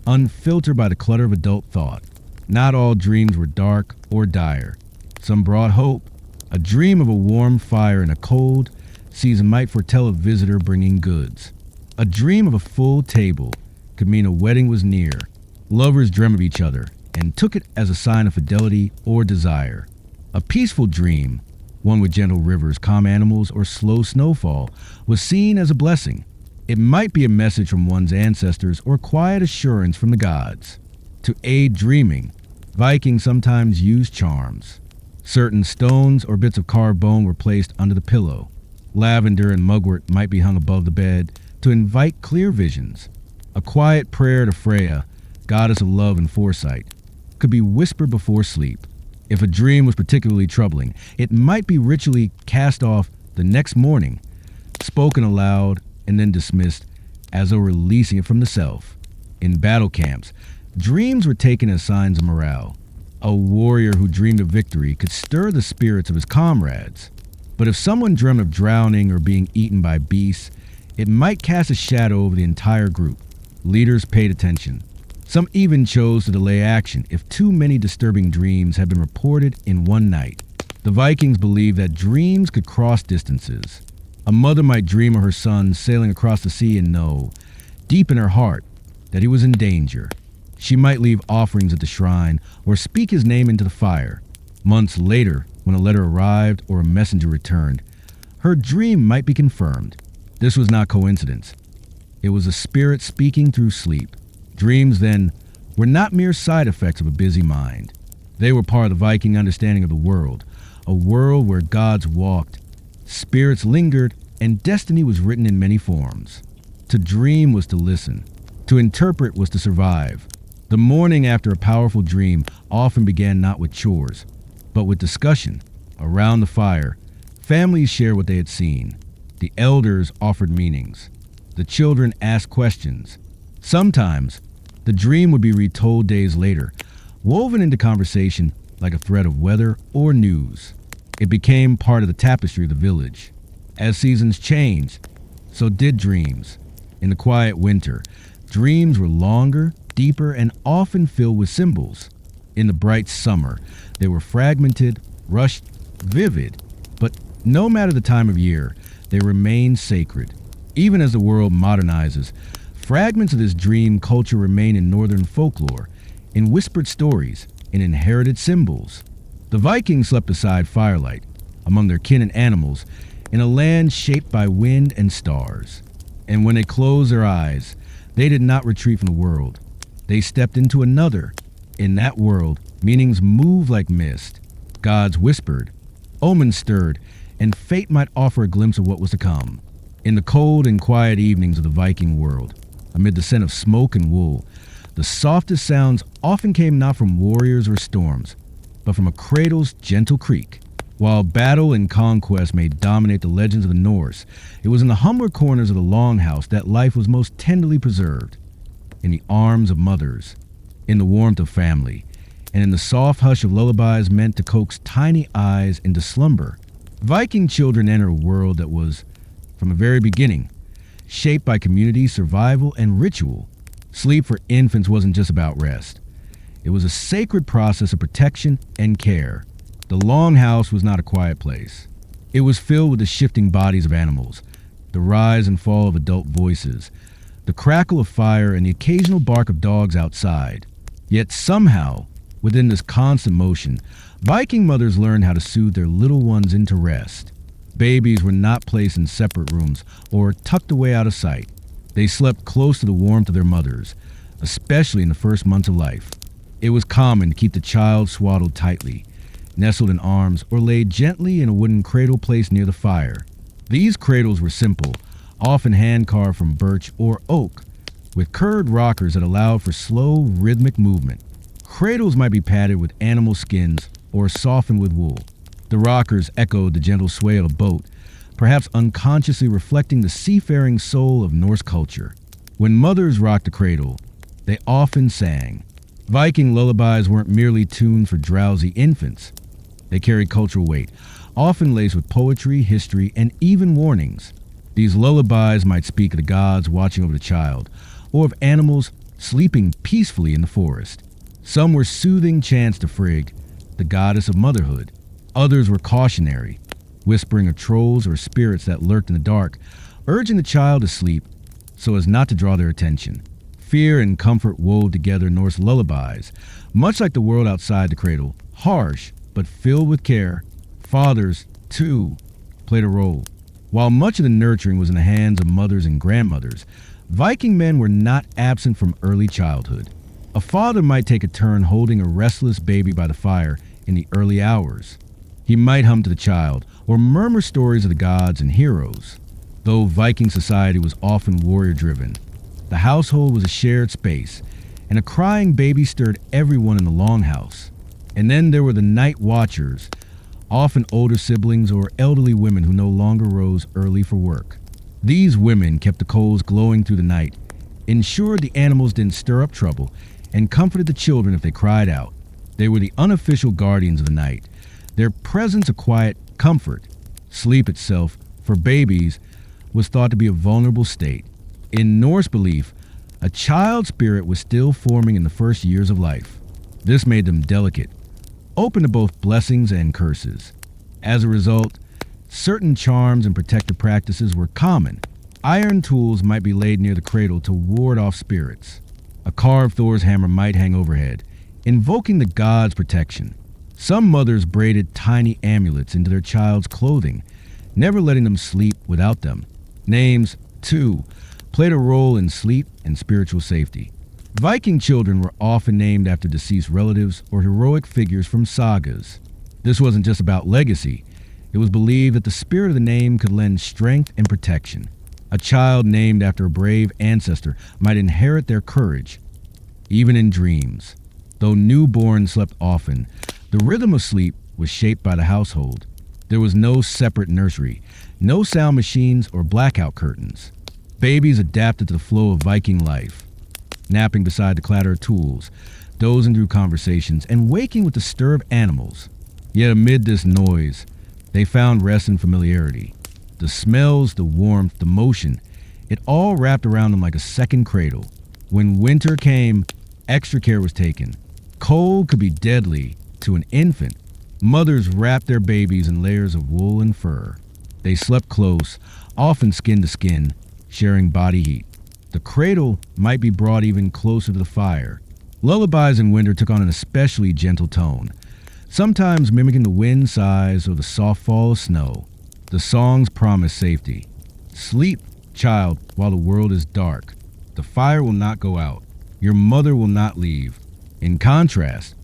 unfiltered by the clutter of adult thought. Not all dreams were dark or dire. Some brought hope. A dream of a warm fire in a cold season might foretell a visitor bringing goods. A dream of a full table could mean a wedding was near. Lovers dreamt of each other and took it as a sign of fidelity or desire. A peaceful dream, one with gentle rivers, calm animals, or slow snowfall, was seen as a blessing. It might be a message from one's ancestors or quiet assurance from the gods. To aid dreaming, Vikings sometimes used charms. Certain stones or bits of carved bone were placed under the pillow. Lavender and mugwort might be hung above the bed to invite clear visions. A quiet prayer to Freya, goddess of love and foresight, could be whispered before sleep. If a dream was particularly troubling, it might be ritually cast off the next morning, spoken aloud, and then dismissed as though releasing it from the self. In battle camps, dreams were taken as signs of morale. A warrior who dreamed of victory could stir the spirits of his comrades. But if someone dreamt of drowning or being eaten by beasts, it might cast a shadow over the entire group. Leaders paid attention. Some even chose to delay action if too many disturbing dreams had been reported in one night. The Vikings believed that dreams could cross distances. A mother might dream of her son sailing across the sea and know, deep in her heart, that he was in danger. She might leave offerings at the shrine or speak his name into the fire. Months later, when a letter arrived or a messenger returned, her dream might be confirmed. This was not coincidence. It was a spirit speaking through sleep. Dreams, then, were not mere side effects of a busy mind. They were part of the Viking understanding of the world, a world where gods walked, spirits lingered, and destiny was written in many forms. To dream was to listen. To interpret was to survive. The morning after a powerful dream often began not with chores, but with discussion. Around the fire, families shared what they had seen. The elders offered meanings. The children asked questions. Sometimes, the dream would be retold days later, woven into conversation like a thread of weather or news. It became part of the tapestry of the village. As seasons changed, so did dreams. In the quiet winter, dreams were longer, deeper, and often filled with symbols. In the bright summer, they were fragmented, rushed, vivid, but no matter the time of year, they remain sacred. Even as the world modernizes, fragments of this dream culture remain in northern folklore, in whispered stories, in inherited symbols. The Vikings slept beside firelight, among their kin and animals, in a land shaped by wind and stars. And when they closed their eyes, they did not retreat from the world. They stepped into another. In that world, meanings moved like mist. Gods whispered, omens stirred, and fate might offer a glimpse of what was to come. In the cold and quiet evenings of the Viking world, amid the scent of smoke and wool, the softest sounds often came not from warriors or storms, but from a cradle's gentle creak. While battle and conquest may dominate the legends of the Norse, it was in the humbler corners of the Longhouse that life was most tenderly preserved. In the arms of mothers, in the warmth of family, and in the soft hush of lullabies meant to coax tiny eyes into slumber. Viking children enter a world that was, from the very beginning, shaped by community, survival, and ritual. Sleep for infants wasn't just about rest. It was a sacred process of protection and care. The Longhouse was not a quiet place. It was filled with the shifting bodies of animals, the rise and fall of adult voices, the crackle of fire, and the occasional bark of dogs outside. Yet somehow, within this constant motion, Viking mothers learned how to soothe their little ones into rest. Babies were not placed in separate rooms or tucked away out of sight. They slept close to the warmth of their mothers, especially in the first months of life. It was common to keep the child swaddled tightly, nestled in arms, or laid gently in a wooden cradle placed near the fire. These cradles were simple, often hand-carved from birch or oak, with curved rockers that allowed for slow, rhythmic movement. Cradles might be padded with animal skins or softened with wool. The rockers echoed the gentle sway of a boat, perhaps unconsciously reflecting the seafaring soul of Norse culture. When mothers rocked the cradle, they often sang. Viking lullabies weren't merely tunes for drowsy infants. They carried cultural weight, often laced with poetry, history, and even warnings. These lullabies might speak of the gods watching over the child, or of animals sleeping peacefully in the forest. Some were soothing chants to Frigg, the goddess of motherhood. Others were cautionary, whispering of trolls or spirits that lurked in the dark, urging the child to sleep so as not to draw their attention. Fear and comfort wove together Norse lullabies, much like the world outside the cradle, harsh but filled with care. Fathers, too, played a role. While much of the nurturing was in the hands of mothers and grandmothers, Viking men were not absent from early childhood. A father might take a turn holding a restless baby by the fire in the early hours. He might hum to the child or murmur stories of the gods and heroes. Though Viking society was often warrior-driven, the household was a shared space, and a crying baby stirred everyone in the Longhouse. And then there were the night watchers, often older siblings or elderly women who no longer rose early for work. These women kept the coals glowing through the night, ensured the animals didn't stir up trouble, and comforted the children if they cried out. They were the unofficial guardians of the night, their presence a quiet comfort. Sleep itself, for babies, was thought to be a vulnerable state. In Norse belief, a child's spirit was still forming in the first years of life. This made them delicate, open to both blessings and curses. As a result, certain charms and protective practices were common. Iron tools might be laid near the cradle to ward off spirits. A carved Thor's hammer might hang overhead, invoking the god's protection. Some mothers braided tiny amulets into their child's clothing, never letting them sleep without them. Names, too, played a role in sleep and spiritual safety. Viking children were often named after deceased relatives or heroic figures from sagas. This wasn't just about legacy. It was believed that the spirit of the name could lend strength and protection. A child named after a brave ancestor might inherit their courage, even in dreams. Though newborns slept often, the rhythm of sleep was shaped by the household. There was no separate nursery, no sound machines or blackout curtains. Babies adapted to the flow of Viking life, napping beside the clatter of tools, dozing through conversations, and waking with the stir of animals. Yet amid this noise, they found rest and familiarity. The smells, the warmth, the motion, it all wrapped around them like a second cradle. When winter came, extra care was taken. Cold could be deadly to an infant. Mothers wrapped their babies in layers of wool and fur. They slept close, often skin to skin, sharing body heat. The cradle might be brought even closer to the fire. Lullabies in winter took on an especially gentle tone, sometimes mimicking the wind sighs or the soft fall of snow. The songs promised safety. Sleep, child, while the world is dark. The fire will not go out. Your mother will not leave. In contrast,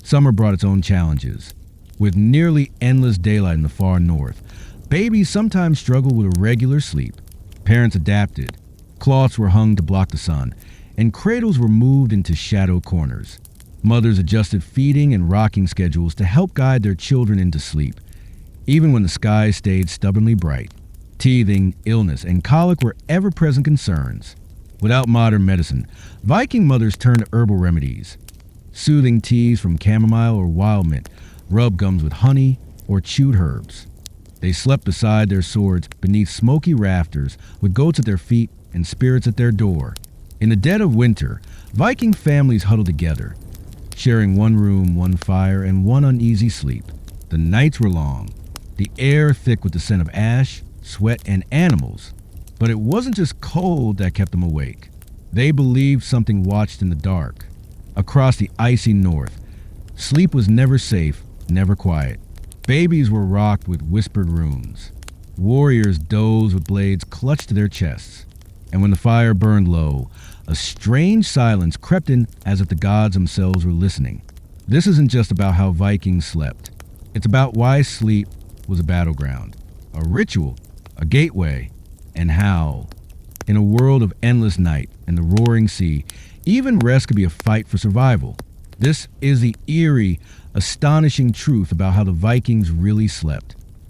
summer brought its own challenges. With nearly endless daylight in the far north, babies sometimes struggled with irregular sleep. Parents adapted. Cloths were hung to block the sun, and cradles were moved into shadow corners. Mothers adjusted feeding and rocking schedules to help guide their children into sleep, even when the sky stayed stubbornly bright. Teething, illness, and colic were ever-present concerns. Without modern medicine, Viking mothers turned to herbal remedies. Soothing teas from chamomile or wild mint, rub gums with honey, or chewed herbs. They slept beside their swords beneath smoky rafters with goats at their feet and spirits at their door. In the dead of winter, Viking families huddled together, sharing one room, one fire, and one uneasy sleep. The nights were long, the air thick with the scent of ash, sweat, and animals. But it wasn't just cold that kept them awake. They believed something watched in the dark. Across the icy north, sleep was never safe, never quiet. Babies were rocked with whispered runes. Warriors dozed with blades clutched to their chests. And when the fire burned low, a strange silence crept in as if the gods themselves were listening. This isn't just about how Vikings slept. It's about why sleep was a battleground, a ritual, a gateway, and how, in a world of endless night and the roaring sea, even rest could be a fight for survival. This is the eerie, astonishing truth about how the Vikings really slept.